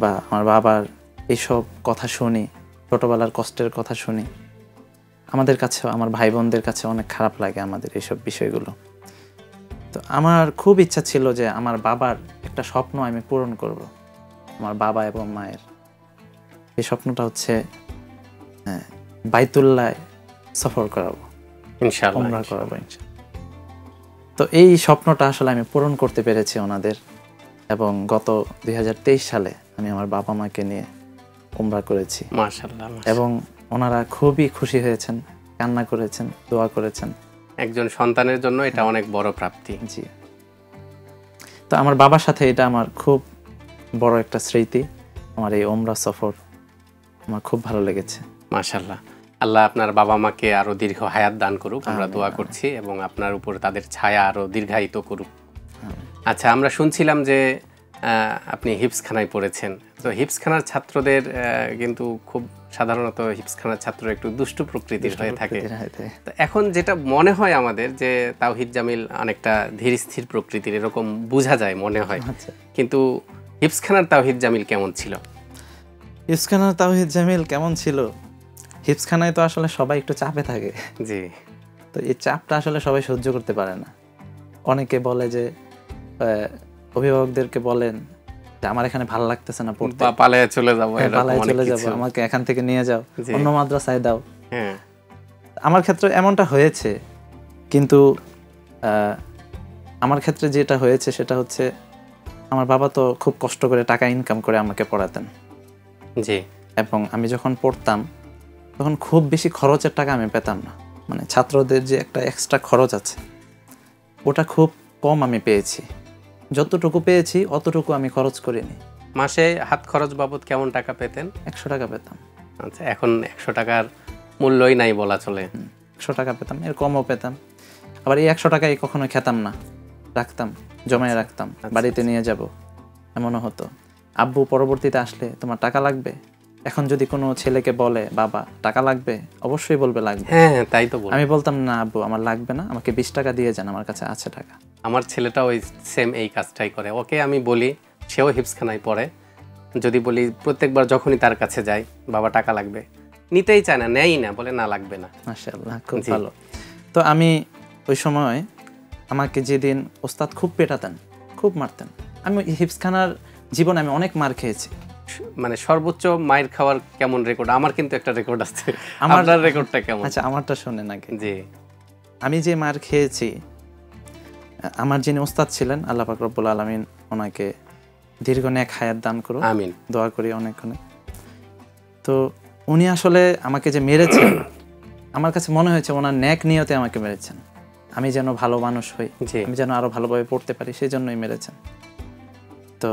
বা আমার বাবার এইসব কথা শুনি, ছোটবেলার কষ্টের কথা শুনি, আমাদের কাছেও, আমার ভাই বোনদের কাছে অনেক খারাপ লাগে আমাদের এইসব বিষয়গুলো। তো আমার খুব ইচ্ছা ছিল যে আমার বাবার একটা স্বপ্ন আমি পূরণ করব, আমার বাবা এবং মায়ের। এই স্বপ্নটা হচ্ছে বাইতুল্লাহ সফর করাবো, ইনশাআল্লাহ, উমরা করাবো ইনশাআল্লাহ। তো এই স্বপ্নটা আসলে আমি পূরণ করতে পেরেছি ওনাদের, এবং গত 2023 সালে আমি আমার বাবা মাকে নিয়ে উমরা করেছি, মাশাআল্লাহ। এবং ওনারা খুবই খুশি হয়েছেন, কান্না করেছেন, দোয়া করেছেন। একজন সন্তানের জন্য এটা অনেক বড় প্রাপ্তি। জি। তো আমার বাবার সাথে এটা আমার খুব বড় একটা স্মৃতি, আমার এই উমরা সফর আমার খুব ভালো লেগেছে। মাশাআল্লাহ। আল্লাহ আপনার বাবা মাকে আরো দীর্ঘ হায়াত দান করুক, আমরা দোয়া করছি, এবং আপনার উপর তাদের ছায়া আরো দীর্ঘায়িত করুক। আচ্ছা, আমরা শুনছিলাম যে আপনি হিফজখানায় পড়েছেন। তো হিফজখানার ছাত্রদের কিন্তু খুব সাধারণত হিফজখানার ছাত্র একটু দুষ্টু প্রকৃতির হয়ে থাকে। তো এখন যেটা মনে হয় আমাদের যে তাওহিদ জামিল অনেকটা ধীর স্থির প্রকৃতির, এরকম বোঝা যায় মনে হয়। কিন্তু হিফজখানার তাওহিদ জামিল কেমন ছিল? হিফজখানার তাওহিদ জামিল কেমন ছিল? হিফজখানায় তো আসলে সবাই একটু চাপে থাকে। জি। তো এই চাপটা আসলে সবাই সহ্য করতে পারে না। অনেকে বলে যে, অভিভাবকদেরকে বলেন যে আমার এখানে ভালো লাগতেছে না পড়তে, পালায়ে চলে যাবো, আমাকে এখান থেকে নিয়ে যাও, অন্য মাদ্রাসায় দাও। হ্যাঁ, আমার ক্ষেত্রে এমনটা হয়েছে, কিন্তু আমার ক্ষেত্রে যেটা হয়েছে সেটা হচ্ছে, আমার বাবা তো খুব কষ্ট করে টাকা ইনকাম করে আমাকে পড়াতেন। জি। এবং আমি যখন পড়তাম তখন খুব বেশি খরচের টাকা আমি পেতাম না। মানে ছাত্রদের যে একটা এক্সট্রা খরচ আছে, ওটা খুব কম আমি পেয়েছি। যতটুকু পেয়েছি অতটুকু আমি খরচ করিনি। মাসে হাত খরচ বাবদ কেমন টাকা পেতেন? 100 টাকা পেতাম। আচ্ছা, এখন 100 টাকার মূল্যই নাই বলা চলে। 100 টাকা পেতাম, এর কমও পেতাম। আবার এই 100 টাকাই কখনো খেতাম না, রাখতাম, জমায়ে রাখতাম, বাড়িতে নিয়ে যাব, এমনও হতো। আব্বু পরবর্তীতে আসলে তোমার টাকা লাগবে, এখন যদি কোনো ছেলেকে বলে বাবা টাকা লাগবে, অবশ্যই বলবে লাগবে। হ্যাঁ, তাই তো বল। আমি বলতাম না আব্বু, আমার লাগবে না, আমাকে 20 টাকা দিয়ে যান, আমার কাছে আছে টাকা। আমার ছেলেটাও ওই সেম এই কাজটাই করে। ওকে আমি বলি, সেও হিফজখানায় পড়ে, যদি বলি প্রত্যেকবার যখনই তার কাছে যাই বাবা টাকা লাগবে, নিতেই চায় না, নেয়ই না, বলে না লাগবে না। মাশাআল্লাহ, খুব ভালো। তো আমি ওই সময় আমাকে যেদিন ওস্তাদ খুব পেটাতেন, খুব মারতেন, আমি হিফজখানার জীবনে আমি অনেক মার খেয়েছি। মানে সর্বোচ্চ মায়ের খাওয়ার কেমন রেকর্ড? আমার কিন্তু একটা রেকর্ড আছে, আপনার রেকর্ডটা কেমন? আচ্ছা, আমারটা শুনেন আগে। জি। আমি যে মার খেয়েছি, আমার যিনি ওস্তাদ ছিলেন, আল্লাহ পাক রব্বুল আলামিন ওনাকে দীর্ঘ নেক হায়াত দান করুন, আমিন, দোয়া করি অনেক অনেক। তো উনি আসলে আমাকে যে মেরেছেন, আমার কাছে মনে হয়েছে ওনার নেক নিয়তে আমাকে মেরেছেন, আমি যেন ভালো মানুষ হই, আমি যেন আরো ভালোভাবে পড়তে পারি, সেই জন্যই মেরেছেন। তো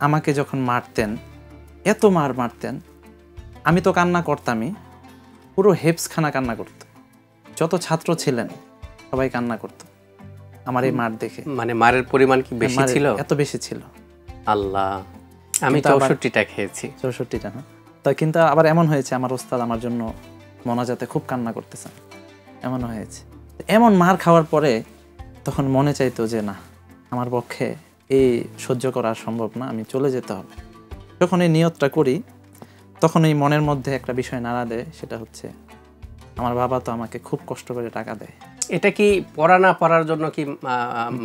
আমাকে যখন মারতেন, এত মারতেন, আমি তো কান্না করতামই, পুরো হেফজখানা কান্না করত, যত ছাত্র ছিলেন সবাই কান্না করত আমার এই মার দেখে। মানে মারের পরিমাণ কি বেশি ছিল? এত বেশি ছিল। আল্লাহ, আমি 64টা খেয়েছি। 64টা না? তো কিন্তু আবার এমন হয়েছে আমার ওস্তাদ আমার জন্য মোনাজাতে খুব কান্না করতেছেন, এমন হয়েছে। এমন মার খাওয়ার পরে তখন মনে চাইতো যে না, আমার পক্ষে এই সহ্য করা সম্ভব না, আমি চলে যেতে হবে। যখন এই নিয়তটা করি, তখন এই মনের মধ্যে একটা বিষয় নাড়া দেয়, সেটা হচ্ছে আমার বাবা তো আমাকে খুব কষ্ট করে টাকা দেয়। এটা কি পড়া না পড়ার জন্য কি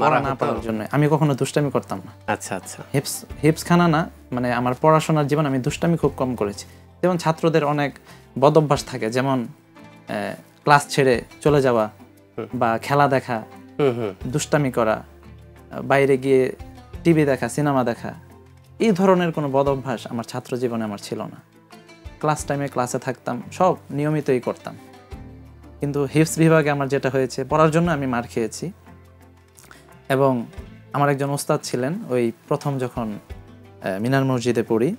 পড়া না পড়ার জন্য? আমি কখনো দুষ্টামি করতাম না। আচ্ছা আচ্ছা। হিফজখানা না, মানে আমার পড়াশোনার জীবন আমি দুষ্টামি খুব কম করেছি। যেমন ছাত্রদের অনেক বদ অভ্যাস থাকে, যেমন ক্লাস ছেড়ে চলে যাওয়া বা খেলা দেখা, দুষ্টামি করা, বাইরে গিয়ে টিভি দেখা, সিনেমা দেখা, এই ধরনের কোনো বদ অভ্যাস আমার ছাত্র জীবনে আমার ছিল না। ক্লাস টাইমে ক্লাসে থাকতাম, সব নিয়মিতই করতাম। কিন্তু হিফজ বিভাগে আমার যেটা হয়েছে, পড়ার জন্য আমি মার খেয়েছি। এবং আমার একজন ওস্তাদ ছিলেন, ওই প্রথম যখন মিনার মসজিদে পড়ি,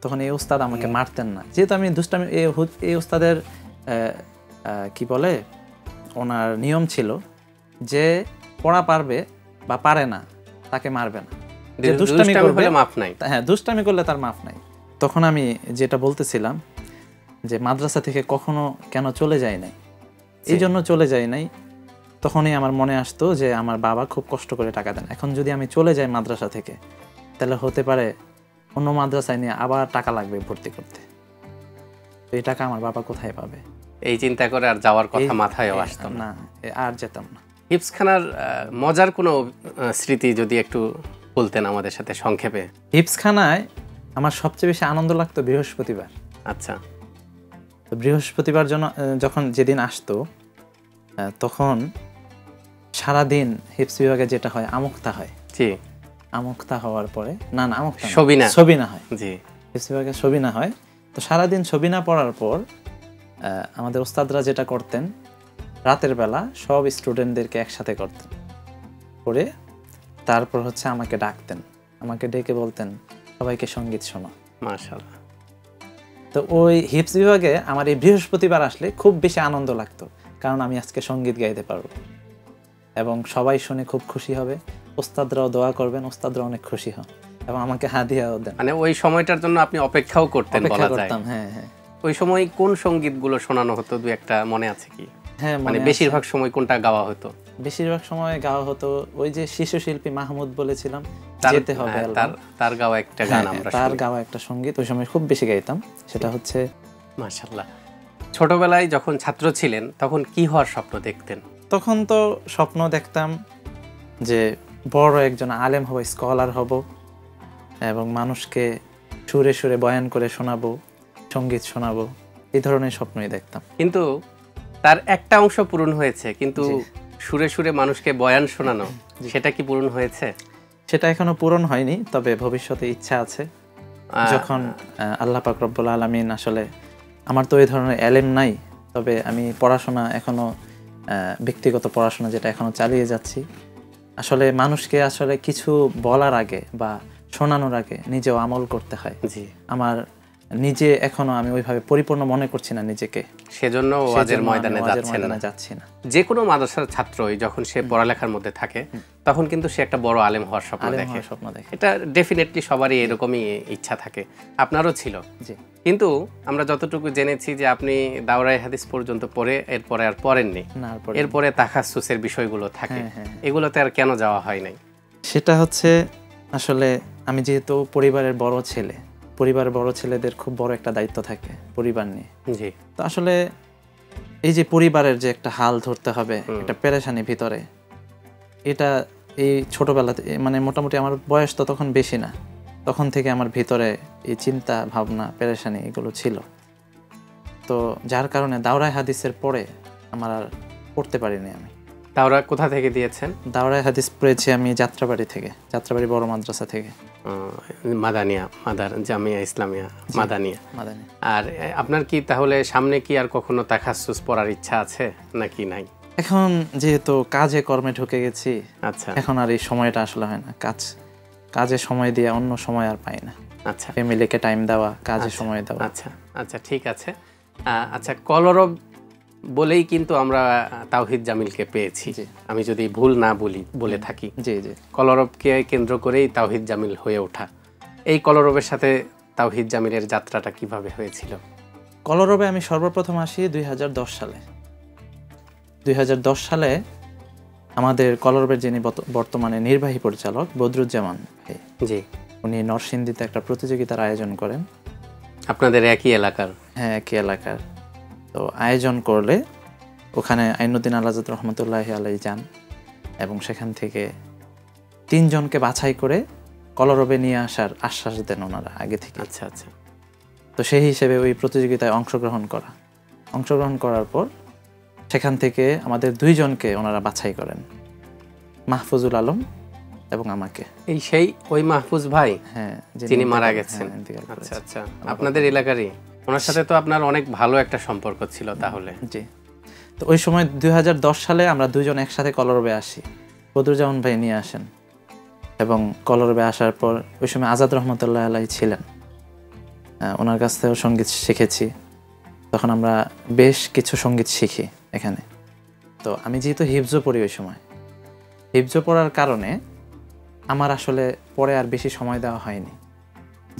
তখন এই ওস্তাদ আমাকে মারতেন না, যেহেতু আমি দুষ্টামি। এই ওস্তাদের কি বলে, ওনার নিয়ম ছিল যে পড়া পারবে বা পারে না তাকে মারবে না, যে দুষ্টামি করবে মাফ নাই। হ্যাঁ, দুষ্টামি করলে তার মাফ নাই। তখন আমি যেটা বলতেছিলাম যে মাদ্রাসা থেকে কখনো কেন চলে যায় নাই, এই জন্য চলে যায় নাই। তখনই আমার মনে আসতো যে আমার বাবা খুব কষ্ট করে টাকা দেন, এখন যদি আমি চলে যাই মাদ্রাসা থেকে, তাহলে হতে পারে অন্য মাদ্রাসায় নিয়ে আবার টাকা লাগবে ভর্তি করতে, তো এই টাকা আমার বাবা কোথায় পাবে? এই চিন্তা করে আর যাওয়ার কথা মাথায় আসতো না, আর যেতাম না। হিফজখানার মজার কোনো স্মৃতি যদি একটু বলতেন আমাদের সাথে সংক্ষেপে। হিফজখানায় আমার সবচেয়ে বেশি আনন্দ লাগতো বৃহস্পতিবার। আচ্ছা। তো বৃহস্পতিবার যখন যেদিন আসতো, তখন সারাদিন হিফজ বিভাগে যেটা হয়, আমুক্তা হয়। জি। আমুক্তা হওয়ার পরে না আমুক্তা সবিনা হয়। জি। হিফজ বিভাগে সবিনা হয়। তো সারাদিন সবিনা পড়ার পর আমাদের ওস্তাদরা যেটা করতেন, রাতের বেলা সব স্টুডেন্টদেরকে একসাথে করতেন, করে তারপর হচ্ছে আমাকে ডাকতেন, আমাকে ডেকে বলতেন সবাইকে সঙ্গীত শোনো। মাশাআল্লাহ। তো ওই হিফজ বিভাগে আমার এই বৃহস্পতিবার আসলে খুব বেশি আনন্দ লাগতো, কারণ আমি আজকে সঙ্গীত গাইতে পারবো এবং সবাই শুনে খুব খুশি হবে, ওস্তাদরাও দোয়া করবেন, ওস্তাদরা অনেক খুশি হন এবং আমাকে হাদিয়াও দেন। মানে ওই সময়টার জন্য আপনি অপেক্ষাও করতেন বলা যায়। হ্যাঁ হ্যাঁ। ওই সময় কোন সঙ্গীতগুলো শোনানো হতো, দুই একটা মনে আছে কি? হ্যাঁ, মানে বেশিরভাগ সময় কোনটা গাওয়া হতো? বেশিরভাগ সময় গাওয়া হতো ওই যে শিশু শিল্পী মাহমুদ বলেছিলাম, যেতে হবে, তার গাওয়া একটা গান আমরা তার গাওয়া একটা সঙ্গীত ওই সময় খুব বেশি গাইতাম, সেটা হচ্ছে। মাশাআল্লাহ। ছোটবেলায় যখন ছাত্র ছিলেন তখন কি হওয়ার স্বপ্ন দেখতেন? তখন তো স্বপ্ন দেখতাম যে বড় একজন আলেম হব, স্কলার হব এবং মানুষকে সুরে সুরে বয়ান করে শোনাবো, সঙ্গীত শোনাবো, এই ধরনের স্বপ্নই দেখতাম। কিন্তু তার একটা অংশ পূরণ হয়েছে, কিন্তু সুরে সুরে মানুষকে বয়ান শোনানো, সেটা কি পূরণ হয়েছে? সেটা এখনো পূরণ হয়নি, তবে ভবিষ্যতে ইচ্ছা আছে, যখন আল্লাহ পাক রব্বুল আলামিন, আসলে আমার তো এই ধরনের এলেম নাই, তবে আমি পড়াশোনা এখনো ব্যক্তিগত পড়াশোনা যেটা এখনো চালিয়ে যাচ্ছি। আসলে মানুষকে আসলে কিছু বলার আগে বা শোনানোর আগে নিজেও আমল করতে হয়। জি। আমার নিজে এখনো আমি ওইভাবে পরিপূর্ণ মনে করছি না নিজেকে, সেজন্য ওয়াজের ময়দানে যাচ্ছি না। যে কোনো মাদ্রাসার ছাত্রই যখন সে পড়ালেখার মধ্যে থাকে, তখন কিন্তু সে একটা বড় আলেম হওয়ার স্বপ্ন দেখে। এটা ডেফিনেটলি সবারই এরকমই ইচ্ছা থাকে, আপনারও ছিল। জি। কিন্তু আমরা যতটুকু জেনেছি যে আপনি দাওরায়ে হাদিস পর্যন্ত পড়ে এরপরে আর পড়েননি, এরপরে তাখাসসুসের বিষয়গুলো থাকে, এগুলোতে আর কেন যাওয়া হয় নাই? সেটা হচ্ছে আসলে আমি যেহেতু পরিবারের বড় ছেলে, পরিবারের বড় ছেলেদের খুব বড় একটা দায়িত্ব থাকে পরিবার নিয়ে। জি। তো আসলে এই যে পরিবারের যে একটা হাল ধরতে হবে, একটা পেরেশানি ভিতরে, এটা এই ছোটবেলাতে মানে মোটামুটি আমার বয়স তো তখন বেশি না, তখন থেকে আমার ভিতরে এই চিন্তা ভাবনা পেরেশানি এগুলো ছিল। তো যার কারণে দাওরায়ে হাদিসের পরে আমার আর পড়তে পারিনি। আমি দাওরা কোথা থেকে দিয়েছেন? দাওরায়ে হাদিস পড়েছি আমি যাত্রাবাড়ি থেকে, যাত্রাবাড়ি বড় মাদ্রাসা থেকে। মাদানিয়া, মাদার জামিয়া ইসলামিয়া মাদানিয়া। মাদানি। আর আপনার কি তাহলে সামনে কি আর কখনো তাখাসসুস পড়ার ইচ্ছা আছে নাকি নাই? এখন যেহেতু কাজে কর্মে ঢুকে গেছি, আচ্ছা, এখন আর এই সময়টা আসলে হয় না। কাজে সময় দিয়ে অন্য সময় আর পাই না। আচ্ছা, ফ্যামিলিকে টাইম দেওয়া, কাজে সময় দেওয়া। আচ্ছা আচ্ছা, ঠিক আছে। আচ্ছা, কলরব বলেই কিন্তু আমরা তাওহিদ জামিলকে পেয়েছি, আমি যদি ভুল না বলে থাকি। জি জি, কলরবকে কেন্দ্র করেই তাওহিদ জামিল হয়ে ওঠা। এই কলরবের সাথে তাওহিদ জামিলের যাত্রাটা কিভাবে হয়েছিল? কলরবে আমি সর্বপ্রথম আসি 2010 সালে। 2010 সালে আমাদের কলরবের যিনি বর্তমানে নির্বাহী পরিচালক বদরুজ্জামান ভাই, জি, উনি নরসিংদীতে একটা প্রতিযোগিতার আয়োজন করেন। আপনাদের একই এলাকার? হ্যাঁ, একই এলাকার। তো আয়োজন করলে ওখানে আইনুদ্দিন আল-আজাদ রহমতুল্লাহি আলাইহি যান এবং সেখান থেকে 3 জনকে বাছাই করে কলরবে নিয়ে আসার আশ্বাস দেন ওনারা আগে থেকে। আচ্ছা আচ্ছা। তো সেই হিসেবে ওই প্রতিযোগিতায় অংশগ্রহণ করার পর সেখান থেকে আমাদের 2 জনকে ওনারা বাছাই করেন, মাহফুজুল আলম এবং আমাকে। সেই ওই মাহফুজ ভাই? হ্যাঁ, যিনি মারা গেছেন। আচ্ছা আচ্ছা, আপনাদের এলাকারই। ওনার সাথে তো আপনার অনেক ভালো একটা সম্পর্ক ছিল তাহলে। জি। তো ওই সময় 2010 সালে আমরা 2 জন একসাথে কলরবে আসি, বদরুজ্জামান ভাই নিয়ে আসেন এবং কলরবে আসার পর ওই সময় আজাদ রহমতুল্লাহ আলাইহি ছিলেন, ওনার কাছ থেকেও সঙ্গীত শিখেছি। তখন আমরা বেশ কিছু সঙ্গীত শিখি এখানে। তো আমি যেহেতু হিফজো পড়ি, ওই সময় হিফজো পড়ার কারণে আমার আসলে পরে আর বেশি সময় দেওয়া হয়নি,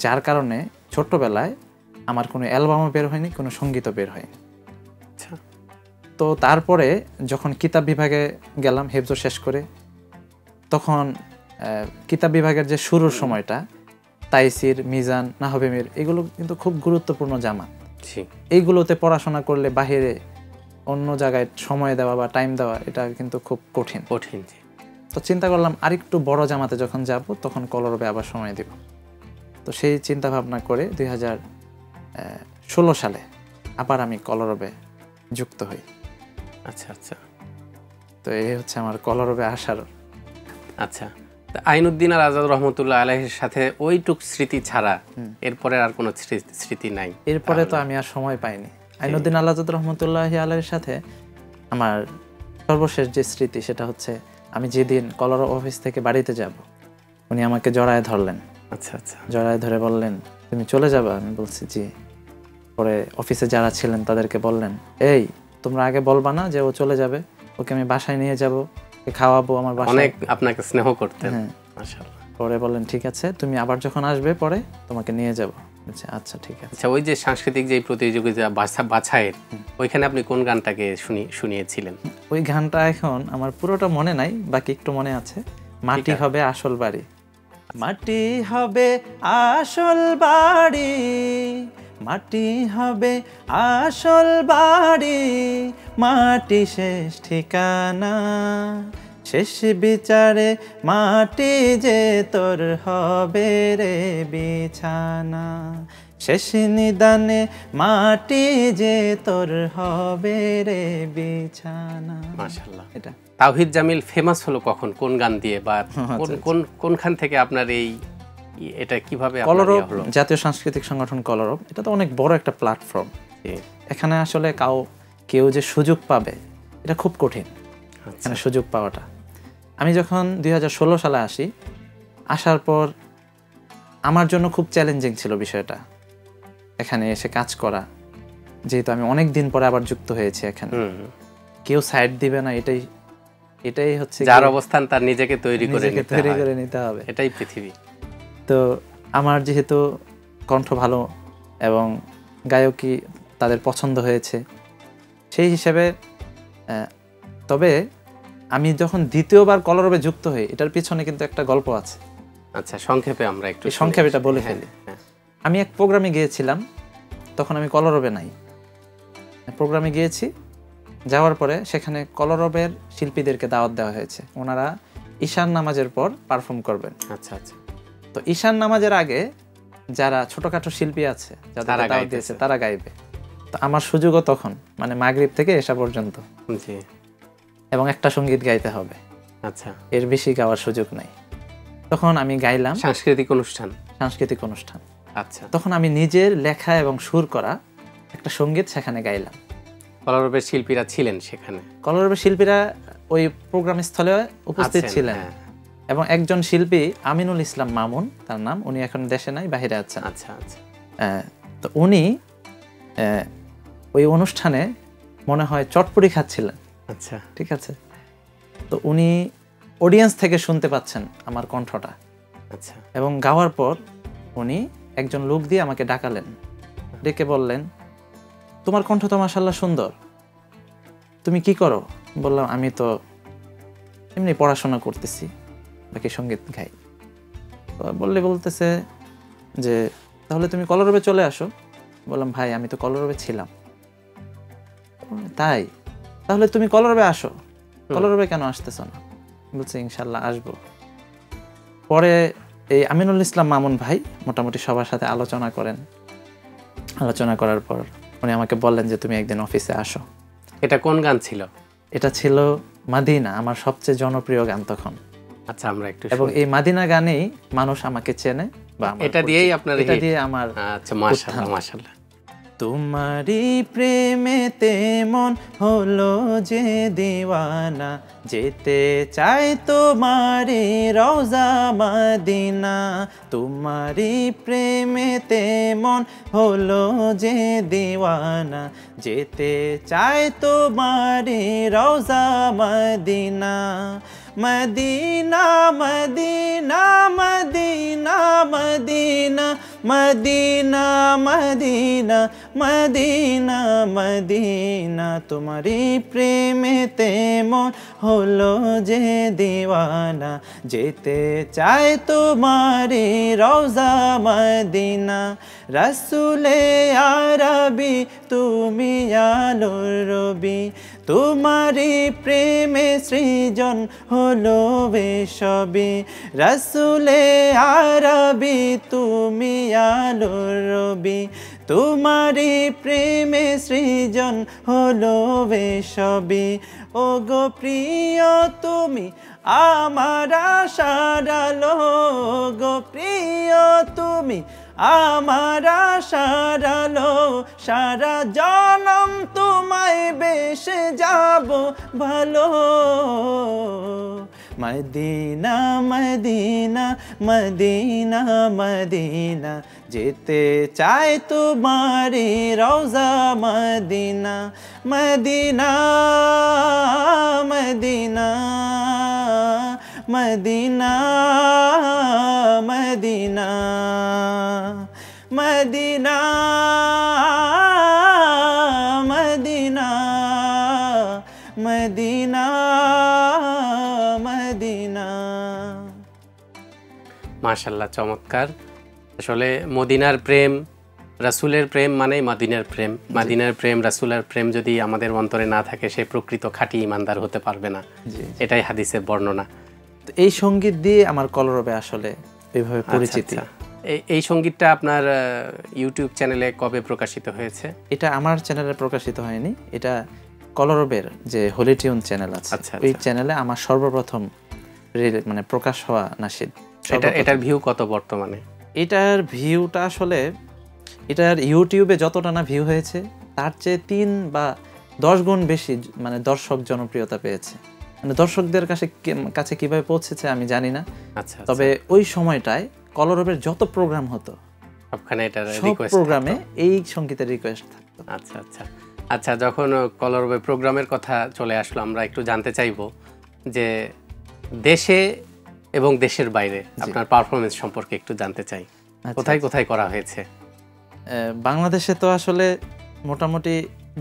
যার কারণে ছোট্টবেলায় আমার কোনো অ্যালবামও বের হয়নি, কোনো সঙ্গীতও বের হয়নি। আচ্ছা। তো তারপরে যখন কিতাব বিভাগে গেলাম হিফজো শেষ করে, তখন কিতাব বিভাগের যে শুরুর সময়টা, তাইসির, মিজান, নাহবে মির, এগুলো কিন্তু খুব গুরুত্বপূর্ণ জামাত। এইগুলোতে পড়াশোনা করলে বাহিরে অন্য জায়গায় সময় দেওয়া বা টাইম দেওয়া, এটা কিন্তু খুব কঠিন। তো চিন্তা করলাম আরেকটু বড় জামাতে যখন যাব তখন কলরবে আবার সময় দিব। তো সেই চিন্তা ভাবনা করে 2016 সালে আবার আমি কলরবে যুক্ত হই। আচ্ছা আচ্ছা। তো এই হচ্ছে আমার কলরবে আসার। আচ্ছা, আইনুদ্দিন আল-আজাদ রহমতুল্লাহ আলাইহির সাথে ওইটুক স্মৃতি ছাড়া এরপরে আর কোনো স্মৃতি নাই? এরপরে তো আমি আর সময় পাইনি। আইনুদ্দিন আল-আজাদ রহমতুল্লাহি আলাইহির সাথে আমার সর্বশেষ যে স্মৃতি, সেটা হচ্ছে আমি যেদিন কলরব অফিস থেকে বাড়িতে যাব, উনি আমাকে জড়ায় ধরলেন। আচ্ছা আচ্ছা। জড়ায় ধরে বললেন, তুমি চলে যাবে? আমি বলছি জি। পরে অফিসে যারা ছিলেন তাদেরকে বললেন, এই তোমরা আগে বলবা না যে ও চলে যাবে, ওকে আমি বাসায় নিয়ে যাব, খাওয়াবো আমার বাসায়। অনেক আপনাকে স্নেহ করতেন। মাশাআল্লাহ। পরে বললেন ঠিক আছে, তুমি আবার যখন আসবে পরে তোমাকে নিয়ে যাব। আচ্ছা ঠিক আছে। আচ্ছা, ওই যে সাংস্কৃতিক যে প্রতিযোগিতা বাছাইয়ের, ওইখানে আপনি কোন গানটাকে শুনিয়েছিলেন? ওই গানটা এখন আমার পুরোটা মনে নাই, বাকি একটু মনে আছে। মাটি হবে আসল বাড়ি, মাটি হবে আসল বাড়ি, মাটি হবে আসল বাড়ি, মাটি শেষ ঠিকানা, শেষ বিচারে মাটি যে তোর হবে রে বিছানা, শেষ নিদানে মাটি যে তোর হবে রে বিছানা। মাশাআল্লাহ। এটা তাওহিদ জামিল ফেমাস হলো কখন, কোন গান দিয়ে, বা কোনখান থেকে আপনার এটা কিভাবে? কলরব জাতীয় সাংস্কৃতিক সংগঠন কলরব, এটা তো অনেক বড় একটা প্ল্যাটফর্ম। এখানে আসলে কেউ যে সুযোগ পাবে এটা খুব কঠিন, এখানে সুযোগ পাওয়াটা। আমি যখন 2016 সালে আসি, আসার পর আমার জন্য খুব চ্যালেঞ্জিং ছিল বিষয়টা, এখানে এসে কাজ করা, যেহেতু আমি অনেক দিন পরে আবার যুক্ত হয়েছি এখানে। কেউ সাইড দিবে না, এটাই হচ্ছে যার অবস্থান তার নিজেকে তৈরি করে নিতে হবে, এটাই পৃথিবী। তো আমার যেহেতু কণ্ঠ ভালো এবং গায়কী তাদের পছন্দ হয়েছে, সেই হিসেবে তবে আমি যখন দ্বিতীয়বার কলরবে যুক্ত হই, এটার পিছনে কিন্তু একটা গল্প আছে। আচ্ছা, সংক্ষেপে আমরা একটু সংক্ষেপে এটা বলে ফেলি। আমি এক প্রোগ্রামে গিয়েছিলাম, তখন আমি কলরবে নাই। প্রোগ্রামে গিয়েছি, যাওয়ার পরে সেখানে কলরবের শিল্পীদেরকে দাওয়াত দেওয়া হয়েছে, ওনারা ঈশান নামাজের পর পারফর্ম করবেন। আচ্ছা আচ্ছা। তো ঈশান নামাজের আগে যারা ছোটখাটো শিল্পী আছে যাদের দাওয়াত দিয়েছে তারা গাইবে। তো আমার সুযোগও তখন, মানে মাগরিব থেকে এশা পর্যন্ত, জি, এবং একটা সঙ্গীত গাইতে হবে। আচ্ছা, এর বেশি গাওয়ার সুযোগ নাই। তখন আমি গাইলাম সাংস্কৃতিক অনুষ্ঠান। সাংস্কৃতিক অনুষ্ঠান। আচ্ছা, তখন আমি নিজের লেখা এবং সুর করা একটা সঙ্গীত সেখানে গাইলাম। কলরবের শিল্পীরা ছিলেন সেখানে? কলরবের শিল্পীরা ওই প্রোগ্রাম স্থলে উপস্থিত ছিলেন, এবং একজন শিল্পী আমিনুল ইসলাম মামুন তার নাম, উনি এখন দেশে নাই, বাহিরে আছেন। আচ্ছা আচ্ছা। তো উনি ওই অনুষ্ঠানে মনে হয় চটপটি খাচ্ছিলেন। আচ্ছা, ঠিক আছে। তো উনি অডিয়েন্স থেকে শুনতে পাচ্ছেন আমার কণ্ঠটা। আচ্ছা। এবং গাওয়ার পর উনি একজন লোক দিয়ে আমাকে ডাকালেন, ডেকে বললেন, তোমার কণ্ঠ তো মাশাআল্লাহ সুন্দর, তুমি কি করো? বললাম, আমি তো এমনি পড়াশোনা করতেছি, বাকি সঙ্গীত গাই। বলতেছে যে তাহলে তুমি কলরবে চলে আসো। বললাম, ভাই আমি তো কলরবে ছিলাম। তাই? তাহলে তুমি কলরবে আসো। কলরবে কেন আসতেছ না? বলছে, ইনশাল্লাহ আসবো। পরে এই আমিনুল ইসলাম মামুন ভাই মোটামুটি সবার সাথে আলোচনা করেন। আলোচনা করার পর উনি আমাকে বললেন যে তুমি একদিন অফিসে আসো। এটা কোন গান ছিল? এটা ছিল মাদিনা, আমার সবচেয়ে জনপ্রিয় গান তখন। আচ্ছা, আমরা একটু, এবং এই মাদিনা গানেই মানুষ আমাকে চেনে, বা এটা দিয়েই আপনার, এটা দিয়ে আমার। আচ্ছা, মাশাআল্লাহ মাশাআল্লাহ। তোমারি প্রেমেতে মন হলো যে দিওয়ানা, যেতে চাই তোমারি রওজা মদিনা। তোমারি প্রেমেতে মন হলো যে দিওয়ানা, যেতে চাই তোমারি রওজা মদিনা। মদিনা মদিনা মদিনা মদিনা মদিনা মদিনা মদিনা মদিনা, তোমারি প্রেমেতে মন হলো যে দিওয়ানা, যেতে চায় তোমারি রওজা মদিনা। রাসূলে আরবি তুমি আলোর রবি, তোমারি প্রেমে সৃজন হলো বেশবি। রাসূলে আরবি তুমি আলোর রবি, তোমারি প্রেমে সৃজন হলো বেশবি। ও গো প্রিয় তুমি আমার আশার আলো, গো প্রিয় তুমি আমার আশার আলো, সারা জনম তোমায় বেশে যাব ভালো। মদিনা মদিনা মদিনা মদিনা, যেতে চাই তোমারি রওজা মদিনা। মদিনা মদিনা মদিনা মদিনা মদিনা মদিনা মদিনা মদিনা। মাশাআল্লাহ, চমৎকার। আসলে মদিনার প্রেম, রাসূলের প্রেম মানেই মদিনার প্রেম। মদিনার প্রেম, রাসূলের প্রেম যদি আমাদের অন্তরে না থাকে, সে প্রকৃত খাঁটি ইমানদার হতে পারবে না। এটাই হাদিসের বর্ণনা। তো এই সঙ্গীত দিয়ে আমার কলরবে আসলে এইভাবে পরিচিতি। এই সঙ্গীতটা আপনার ইউটিউব চ্যানেলে কবে প্রকাশিত হয়েছে? এটা আমার চ্যানেলে প্রকাশিত হয়নি, এটা কলরবের যে হোলি টিউন চ্যানেল আছে, ওই চ্যানেলে আমার সর্বপ্রথম মানে প্রকাশ হওয়া নাশিদ। এটার ভিউ কত বর্তমানে? এটার ভিউটা আসলে, এটার ইউটিউবে যতটা না ভিউ হয়েছে তার চেয়ে 3 বা 10 গুণ বেশি মানে দর্শক জনপ্রিয়তা পেয়েছে। মানে দর্শকদের কাছে কিভাবে পৌঁছেছে আমি জানি না। আচ্ছা, তবে ওই সময়টায় কলরবের যত প্রোগ্রাম হতো সবখানে এটার রিকোয়েস্ট, প্রোগ্রামে এই সংগীতের রিকোয়েস্ট থাকতো। আচ্ছা আচ্ছা আচ্ছা। যখন কলরবে প্রোগ্রামের কথা চলে আসলো, আমরা একটু জানতে চাইবো যে দেশে এবং দেশের বাইরে আপনার পারফরমেন্স সম্পর্কে একটু জানতে চাই। কোথায় কোথায় করা হয়েছে? বাংলাদেশে তো আসলে মোটামুটি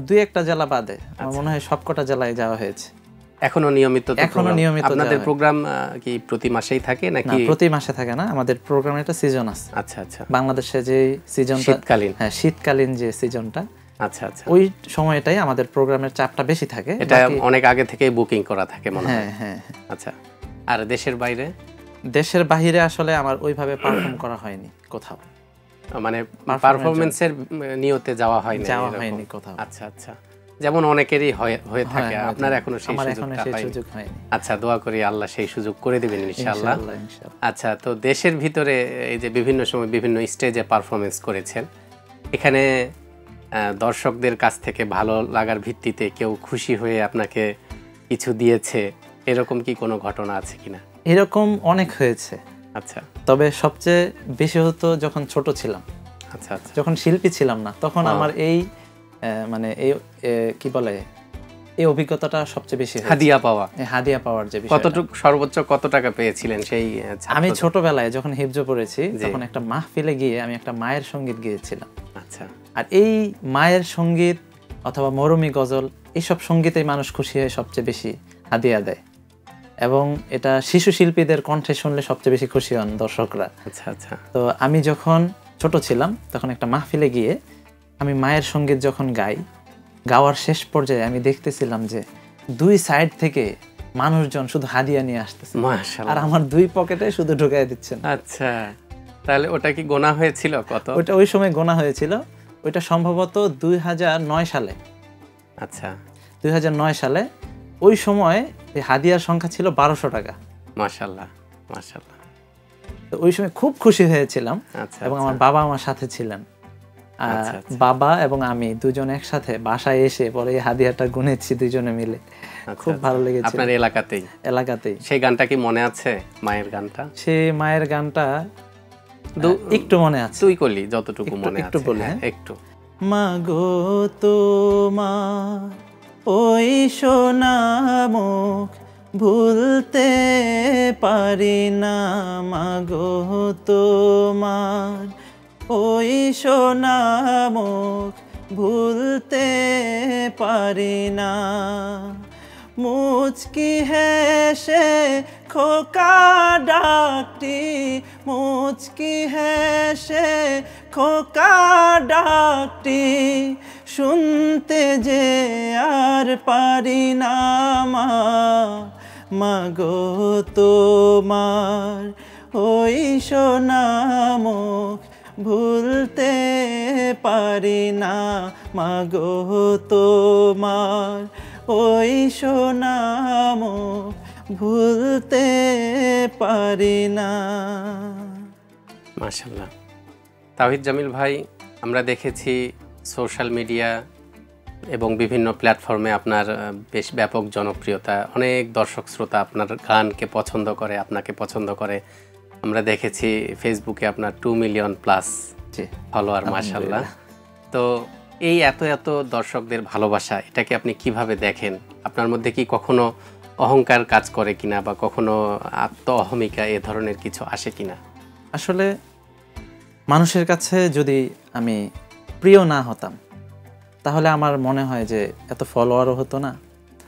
2-1টা জেলা বাদে আমার মনে হয় সবকটা জেলায় যাওয়া হয়েছে। এখনো নিয়মিত তো এখনো program? নিয়মিত আপনাদের দেওয়া হয়। প্রোগ্রাম কি প্রতি মাসেই থাকে না, নাকি? প্রতি মাসে থাকে না, আমাদের প্রোগ্রামের একটা সিজন আছে। আচ্ছা আচ্ছা বাংলাদেশে যে সিজনটা, শীতকালীন। হ্যাঁ শীতকালীন যে সিজনটা, আচ্ছা আচ্ছা ওই সময়টাই আমাদের প্রোগ্রামের চাপটা বেশি থাকে। এটা বাকি- অনেক আগে থেকেই বুকিং করা থাকে মনে হয়। হ্যাঁ হ্যাঁ হ্যাঁ। আচ্ছা, আর দেশের বাইরে দেশের বাহিরে আসলে আমার ওইভাবে পারফর্ম করা হয়নি কোথাও, মানে Performance পারফরমেন্সের নিয়তে যাওয়া হয় না যাওয়া এরকম? হয়নি কোথাও। আচ্ছা আচ্ছা, যেমন অনেকেরই হয়ে থাকে, হয়, আপনার এখনো সেই আমার এখনো সুযোগটা সেই হয়নি। সুযোগ হয়নি। আচ্ছা, দোয়া করি আল্লাহ সেই সুযোগ করে দিবেন ইনশাআল্লাহ। ইনশাআল্লাহ ইনশাআল্লাহ। আচ্ছা, তো দেশের ভিতরে এই যে বিভিন্ন সময় বিভিন্ন স্টেজে পারফরমেন্স করেছেন, এখানে দর্শকদের কাছ থেকে ভালো লাগার ভিত্তিতে কেউ খুশি হয়ে আপনাকে কিছু দিয়েছে, এরকম কি কোনো ঘটনা আছে কিনা? এরকম অনেক হয়েছে, আচ্ছা তবে সবচেয়ে বেশি হতো যখন ছোট ছিলাম, আচ্ছা আচ্ছা যখন শিল্পী ছিলাম না, তখন আমার এই মানে এই কি বলে, এই অভিজ্ঞতাটা সবচেয়ে বেশি হয়েছে। হাদিয়া পাওয়া। এই হাদিয়া পাওয়ার যে বিষয়, কতটুকু সর্বোচ্চ কত টাকা পেয়েছিলেন সেই আমি ছাত্র? ছোটবেলায় যখন হিফজ পড়েছি জি। তখন একটা মাহফিলে গিয়ে আমি একটা মায়ের সঙ্গীত গিয়েছিলাম। আচ্ছা আর এই মায়ের সঙ্গীত অথবা মরমী গজল, এইসব সঙ্গীতেই মানুষ খুশি হয়ে সবচেয়ে বেশি হাদিয়া দেয়, এবং এটা শিশু শিল্পীদের কণ্ঠে শুনলে সবচেয়ে বেশি খুশি হন দর্শকরা। আচ্ছা আচ্ছা তো আমি যখন ছোট ছিলাম তখন একটা মাহফিলে গিয়ে আমি মায়ের সঙ্গীত যখন গাওয়ার শেষ পর্যায়ে আমি দেখতেছিলাম যে দুই সাইড থেকে মানুষজন শুধু হাদিয়া নিয়ে আসতেছে, আর মাশাআল্লাহ। আমার দুই পকেটে শুধু ঢুকাই দিচ্ছেন। আচ্ছা, তাহলে ওটা কি গোনা হয়েছিল কত? ওইটা ওই সময় গোনা হয়েছিল, ওইটা সম্ভবত 2009 সালে। আচ্ছা 2009 সালে ওই সময় এই হাদিয়ার সংখ্যা ছিল 1200 টাকা। মাশাআল্লাহ মাশাআল্লাহ। তো ওই সময় খুব খুশি হয়েছিলাম, আচ্ছা এবং আচ্ছা। আমার বাবা আমার সাথে ছিলেন। আচ্ছা, আচ্ছা। বাবা এবং আমি দুজন একসাথে বাসায় এসে পরে এই হাদিয়াটা গুনেছি দুজনে মিলে, আচ্ছা, খুব আচ্ছা। ভালো লেগেছে। আপনার এলাকাতেই এলাকাতেই সেই গানটা কি মনে আছে, মায়ের গানটা? সে মায়ের গানটা একটু মনে আছে। তুই কলি যতটুকু একটু- মনে একটু আছে, বলি, হ্যাঁ, হ্যাঁ। একটু। মাগো তোমার ওই সোনা মুখ ভুলতে পারি না, মাগো তোমার ওই সোনা মুখ ভুলতে পারি না, মুচকি হেসে খোকা ডাকটি, মুচকি হেসে খোকা ডাকটি শুনতে যে আর পারি না, মাগো তোমার ওই সোনা মুখ ভুলতে পারি না, মাগো তোমার ওই সোনা মুখ ভুলতে পারি না। মাশাআল্লাহ। তাওহীদ জামিল ভাই, আমরা দেখেছি সোশ্যাল মিডিয়া এবং বিভিন্ন প্ল্যাটফর্মে আপনার বেশ ব্যাপক জনপ্রিয়তা, অনেক দর্শক শ্রোতা আপনার গানকে পছন্দ করে, আপনাকে পছন্দ করে। আমরা দেখেছি ফেসবুকে আপনার 2 মিলিয়ন প্লাস জি, ফলোয়ার, মাশাআল্লাহ। তো এই এত এত দর্শকদের ভালোবাসা, এটাকে আপনি কিভাবে দেখেন? আপনার মধ্যে কি কখনো অহংকার কাজ করে কিনা, বা কখনো আত্ম অহমিকা এ ধরনের কিছু আসে কিনা? আসলে মানুষের কাছে যদি আমি প্রিয় না হতাম তাহলে আমার মনে হয় যে এত ফলোয়ারও হতো না,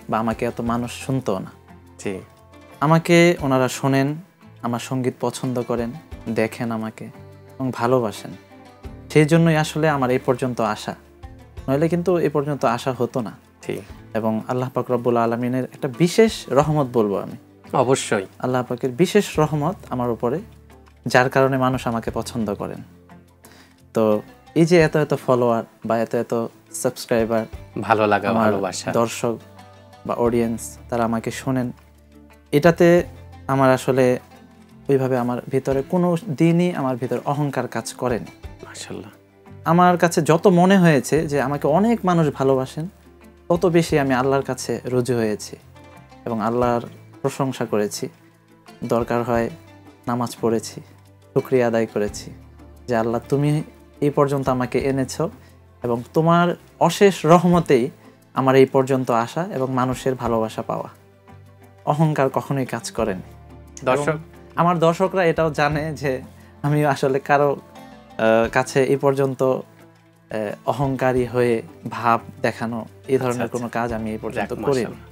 বা আমাকে এত মানুষ শুনতো না। জি, আমাকে ওনারা শোনেন, আমার সঙ্গীত পছন্দ করেন, দেখেন আমাকে এবং ভালোবাসেন, সেই জন্যই আসলে আমার এই পর্যন্ত আসা, নইলে কিন্তু এই পর্যন্ত আসা হতো না। জি, এবং আল্লাহ পাক রব্বুল আলামিনের একটা বিশেষ রহমত বলবো আমি, অবশ্যই। আল্লাহ পাকের বিশেষ রহমত আমার উপরে, যার কারণে মানুষ আমাকে পছন্দ করেন। তো এই যে এত এত ফলোয়ার বা এত এত সাবস্ক্রাইবার, ভালো লাগা, আমার ভালোবাসা, দর্শক বা অডিয়েন্স, তারা আমাকে শোনেন, এটাতে আমার আসলে ওইভাবে আমার ভিতরে কোনো দিনই আমার ভিতরে অহংকার কাজ করেনি। মাশাআল্লাহ। আমার কাছে যত মনে হয়েছে যে আমাকে অনেক মানুষ ভালোবাসেন, তত বেশি আমি আল্লাহর কাছে রুজু হয়েছি এবং আল্লাহর প্রশংসা করেছি, দরকার হয় নামাজ পড়েছি, শুকরিয়া আদায় করেছি যে আল্লাহ তুমি এই পর্যন্ত আমাকে এনেছো, এবং তোমার অশেষ রহমতেই আমার এই পর্যন্ত আসা এবং মানুষের ভালোবাসা পাওয়া। অহংকার কখনোই কাজ করেনি। দর্শক, আমার দর্শকরা এটাও জানে যে আমি আসলে কারো কাছে এই পর্যন্ত অহংকারী হয়ে ভাব দেখানো এই ধরনের আচ্ছা, কোনো কাজ আমি এই পর্যন্ত যাক, করিনি। মাশাআল্লাহ।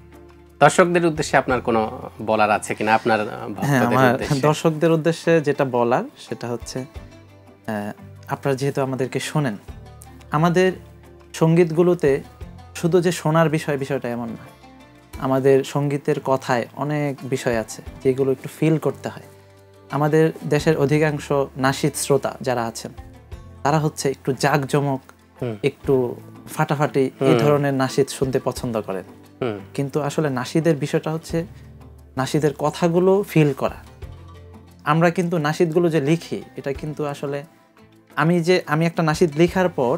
দর্শকদের উদ্দেশ্যে আপনার কোনো বলার আছে কিনা আপনার হ্যাঁ, ভক্তদের আমার উদ্দেশ্যে? দর্শকদের উদ্দেশ্যে যেটা বলার সেটা হচ্ছে আপনারা যেহেতু আমাদেরকে শোনেন, আমাদের সঙ্গীতগুলোতে শুধু যে শোনার বিষয়টা এমন না, আমাদের সঙ্গীতের কথায় অনেক বিষয় আছে যেগুলো একটু ফিল করতে হয়। আমাদের দেশের অধিকাংশ নাশিদ শ্রোতা যারা আছেন তারা হচ্ছে একটু জাঁকজমক, একটু ফাটাফাটি এই ধরনের নাশিদ শুনতে পছন্দ করেন। কিন্তু আসলে নাশিদের বিষয়টা হচ্ছে নাশিদের কথাগুলো ফিল করা। আমরা কিন্তু নাশিদগুলো যে লিখি এটা কিন্তু আসলে আমি একটা নাশিদ লেখার পর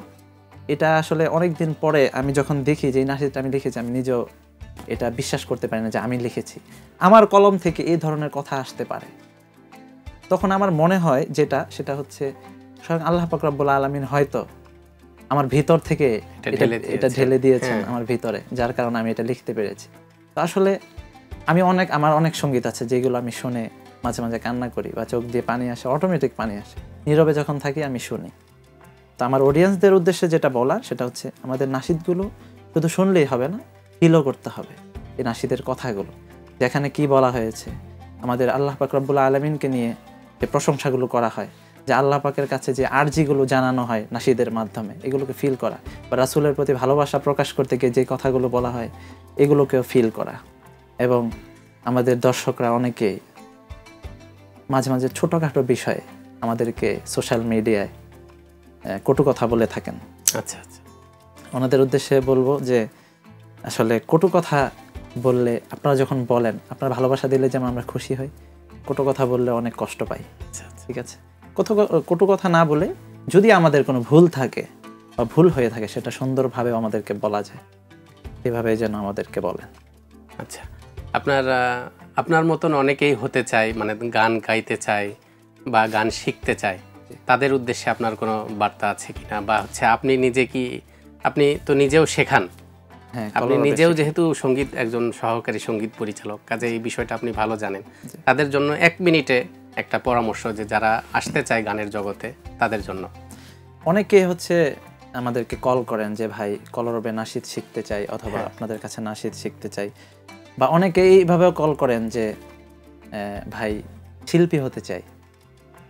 এটা আসলে অনেক দিন পরে আমি যখন দেখি যে এই নাশিদটা আমি লিখেছি, আমি নিজেও এটা বিশ্বাস করতে পারি না যে আমি লিখেছি। আমার কলম থেকে এই ধরনের কথা আসতে পারে। তখন আমার মনে হয় সেটা হচ্ছে স্বয়ং আল্লাহ পাক রব্বুল আলামিন হয়তো আমার ভিতর থেকে এটা ঢেলে দিয়েছেন আমার ভিতরে, যার কারণে আমি এটা লিখতে পেরেছি। তো আসলে আমার অনেক সঙ্গীত আছে যেগুলো আমি শুনে মাঝে মাঝে কান্না করি বা চোখ দিয়ে পানি আসে, অটোমেটিক পানি আসে। নীরবে যখন থাকি আমি শুনি। তো আমার অডিয়েন্সদের উদ্দেশ্যে যেটা বলার সেটা হচ্ছে আমাদের নাশিদগুলো শুধু শুনলেই হবে না, ফিলও করতে হবে এই নাশিদের কথাগুলো। যেখানে কি বলা হয়েছে, আমাদের আল্লাহ পাক রব্বুল আলামিনকে নিয়ে যে প্রশংসাগুলো করা হয়, যে আল্লাহ পাকের কাছে যে আরজিগুলো জানানো হয় নাশিদের মাধ্যমে, এগুলোকে ফিল করা, বা রাসূলের প্রতি ভালোবাসা প্রকাশ করতে গিয়ে যে কথাগুলো বলা হয় এগুলোকেও ফিল করা। এবং আমাদের দর্শকরা অনেকেই মাঝে মাঝে ছোটোখাটো বিষয়ে আমাদেরকে সোশ্যাল মিডিয়ায় কটু কথা বলে থাকেন। আচ্ছা আচ্ছা, ওনাদের উদ্দেশ্যে বলবো যে আসলে কটু কথা বললে আপনারা যখন বলেন, আপনার ভালোবাসা দিলে যেমন আমরা খুশি হই, কটু কথা বললে অনেক কষ্ট পাই। ঠিক আছে, কটু কথা না বলে যদি আমাদের কোনো ভুল থাকে বা ভুল হয়ে থাকে সেটা সুন্দরভাবে আমাদেরকে বলা যায়, এভাবে যেন আমাদেরকে বলেন। আচ্ছা, আপনার মতন অনেকেই হতে চায়, মানে গান গাইতে চায় বা গান শিখতে চায়, তাদের উদ্দেশ্যে আপনার কোনো বার্তা আছে কিনা? বা হচ্ছে আপনি তো নিজেও শেখান, আপনি নিজেও যেহেতু একজন সহকারী সঙ্গীত পরিচালক, কাজে এই বিষয়টা আপনি ভালো জানেন। তাদের জন্য 1 মিনিটে একটা পরামর্শ, যে যারা আসতে চায় গানের জগতে তাদের জন্য। অনেকে হচ্ছে আমাদেরকে কল করেন যে ভাই কলরবে নাশিদ শিখতে চাই, অথবা আপনাদের কাছে নাশিদ শিখতে চাই, বা অনেকে এইভাবেও কল করেন যে ভাই শিল্পী হতে চাই।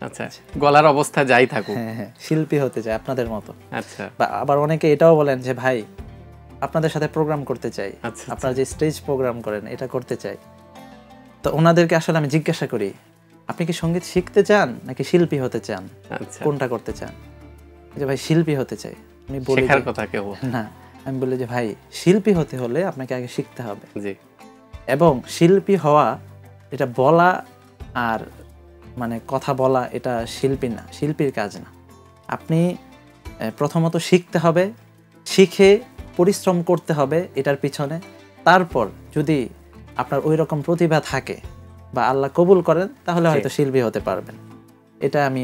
আচ্ছা, গলার অবস্থা যাই থাকুক, হ্যাঁ, শিল্পী হতে চাই আপনাদের মতো। আচ্ছা, বা আবার অনেকে এটাও বলেন যে ভাই আপনাদের সাথে প্রোগ্রাম করতে চাই, আপনারা যে স্টেজ প্রোগ্রাম করেন এটা করতে চাই। তো ওনাদেরকে আসলে আমি জিজ্ঞাসা করি, আপনি কি সঙ্গীত শিখতে চান নাকি শিল্পী হতে চান, কোনটা করতে চান? যে ভাই শিল্পী হতে চাই। আমি বলি শেখার কথা কেউ না, আমি বলি যে ভাই শিল্পী হতে হলে আপনাকে আগে শিখতে হবে। জি। এবং শিল্পী হওয়া এটা বলা আর মানে কথা বলা এটা শিল্পীর কাজ না। আপনি প্রথমত শিখতে হবে, শিখে পরিশ্রম করতে হবে এটার পিছনে। তারপর যদি আপনার ওই রকম প্রতিভা থাকে বা আল্লাহ কবুল করেন, তাহলে হয়তো শিল্পী হতে পারবেন। এটা আমি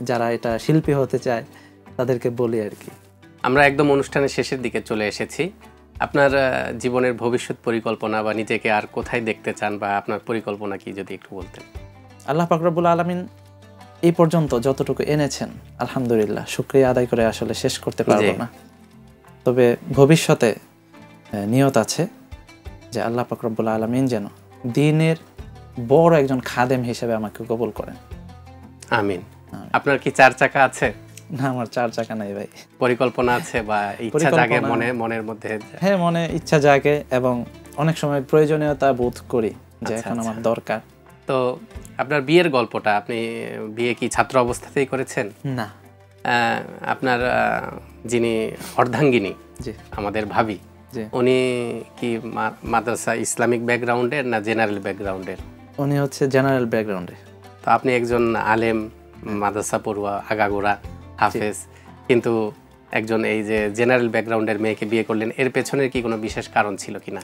যারা এটা শিল্পী হতে চায় তাদেরকে বলি আর কি। আমরা একদম অনুষ্ঠানের শেষের দিকে চলে এসেছি। আপনার জীবনের ভবিষ্যৎ পরিকল্পনা বা নিজেকে আর কোথায় দেখতে চান, বা আপনার পরিকল্পনা কি যদি একটু বলতেন? আল্লাহ পাক রব্বুল আলামিন এই পর্যন্ত যতটুকু এনেছেন আলহামদুলিল্লাহ, শুকরিয়া আদায় করে আসলে শেষ করতে পারবো না। তবে ভবিষ্যতে নিয়ত আছে যে আল্লাহ পাক রব্বুল আলামিন যেন দ্বীনের বড় একজন খাদেম হিসেবে আমাকে কবুল করেন। আমিন। আপনার কি 4 চাকা আছে? না, আমার 4 চাকা নাই ভাই। পরিকল্পনা আছে বা ইচ্ছা জাগে মনের মধ্যে? হ্যাঁ, মনে ইচ্ছা জাগে এবং অনেক সময় প্রয়োজনীয়তা বোধ করি যে এখন আমার দরকার। তো আপনার বিয়ের গল্পটা, আপনি বিয়ে কি ছাত্র অবস্থাতেই করেছেন? না, আপনার যিনি অর্ধাঙ্গিনী, আমাদের ভাবি, উনি কি মাদ্রাসা ইসলামিক ব্যাকগ্রাউন্ডের না জেনারেল ব্যাকগ্রাউন্ডের? উনি হচ্ছে জেনারেল ব্যাকগ্রাউন্ডের। তো আপনি একজন আলেম, মাদ্রাসা পড়ুয়া, আগাগোড়া হাফেজ, কিন্তু একজন এই যে জেনারেল ব্যাকগ্রাউন্ডের মেয়েকে বিয়ে করলেন, এর পেছনের কি কোনো বিশেষ কারণ ছিল কিনা?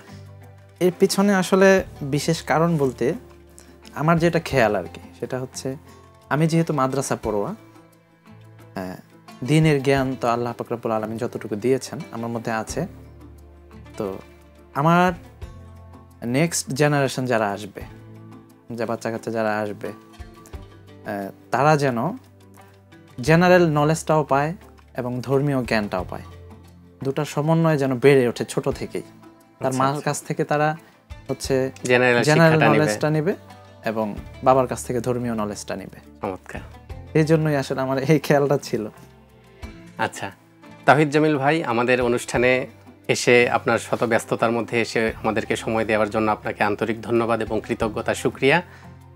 এর পিছনে আসলে বিশেষ কারণ বলতে আমার যেটা খেয়াল আর কি, সেটা হচ্ছে আমি যেহেতু মাদ্রাসা পড়ুয়া, দ্বীনের জ্ঞান তো আল্লাহ পাক রব্বুল আলামিন যতটুকু দিয়েছেন আমার মধ্যে আছে। তো আমার নেক্সট জেনারেশন যারা আসবে, যে বাচ্চা কাচ্চা যারা আসবে, তারা যেন জেনারেল নলেজটাও পায় এবং ধর্মীয় জ্ঞানটাও পায়। দুটার সমন্বয়ে যেন বেড়ে ওঠে ছোট থেকেই। তার মার কাছ থেকে তারা হচ্ছে জেনারেল জেনারেল শিক্ষাটা নেবে। নলেজটা নেবে এবং বাবার কাছ থেকে ধর্মীয় নলেজটা নেবে। চমৎকার। এই জন্যই আসলে আমার এই খেয়ালটা ছিল। আচ্ছা, তাওহীদ জামিল ভাই, আমাদের অনুষ্ঠানে এসে আপনার শত ব্যস্ততার মধ্যে এসে আমাদেরকে সময় দেওয়ার জন্য আপনাকে আন্তরিক ধন্যবাদ এবং কৃতজ্ঞতা, শুকরিয়া।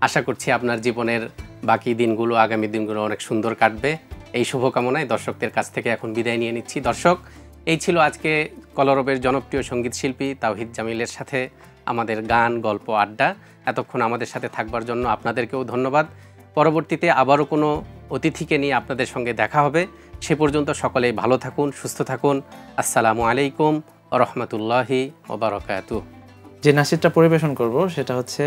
আশা করছি আপনার জীবনের বাকি দিনগুলো, আগামী দিনগুলো অনেক সুন্দর কাটবে। এই শুভকামনায় দর্শকদের কাছ থেকে এখন বিদায় নিয়ে নিচ্ছি। দর্শক, এই ছিল আজকে কলরবের জনপ্রিয় সঙ্গীত শিল্পী তাওহীদ জামিলের সাথে আমাদের গান, গল্প, আড্ডা। এতক্ষণ আমাদের সাথে থাকবার জন্য আপনাদেরকেও ধন্যবাদ। পরবর্তীতে আবারও কোনো অতিথিকে নিয়ে আপনাদের সঙ্গে দেখা হবে। সে পর্যন্ত সকলেই ভালো থাকুন, সুস্থ থাকুন। আসসালামু আলাইকুম ওয়া রাহমাতুল্লাহি ওয়া বারাকাতুহু। যে নাশিদটা পরিবেশন করব সেটা হচ্ছে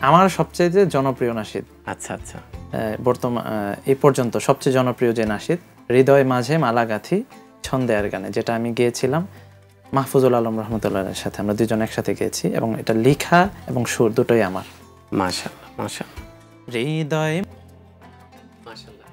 আমার সবচেয়ে জনপ্রিয় নাশিদ। আচ্ছা আচ্ছা, বর্তমান এই পর্যন্ত সবচেয়ে জনপ্রিয় যে নাশিদ, হৃদয় মাঝে মালা গাথি ছন্দে আর গানে, যেটা আমি গেয়েছিলাম মাহফুজুল আলম রহমতুল্লাহের সাথে। আমরা দুজন একসাথে গেয়েছি এবং এটা লেখা এবং সুর দুটোই আমার। মাশাআল্লাহ মাশাআল্লাহ হৃদয় মাশাআল্লাহ।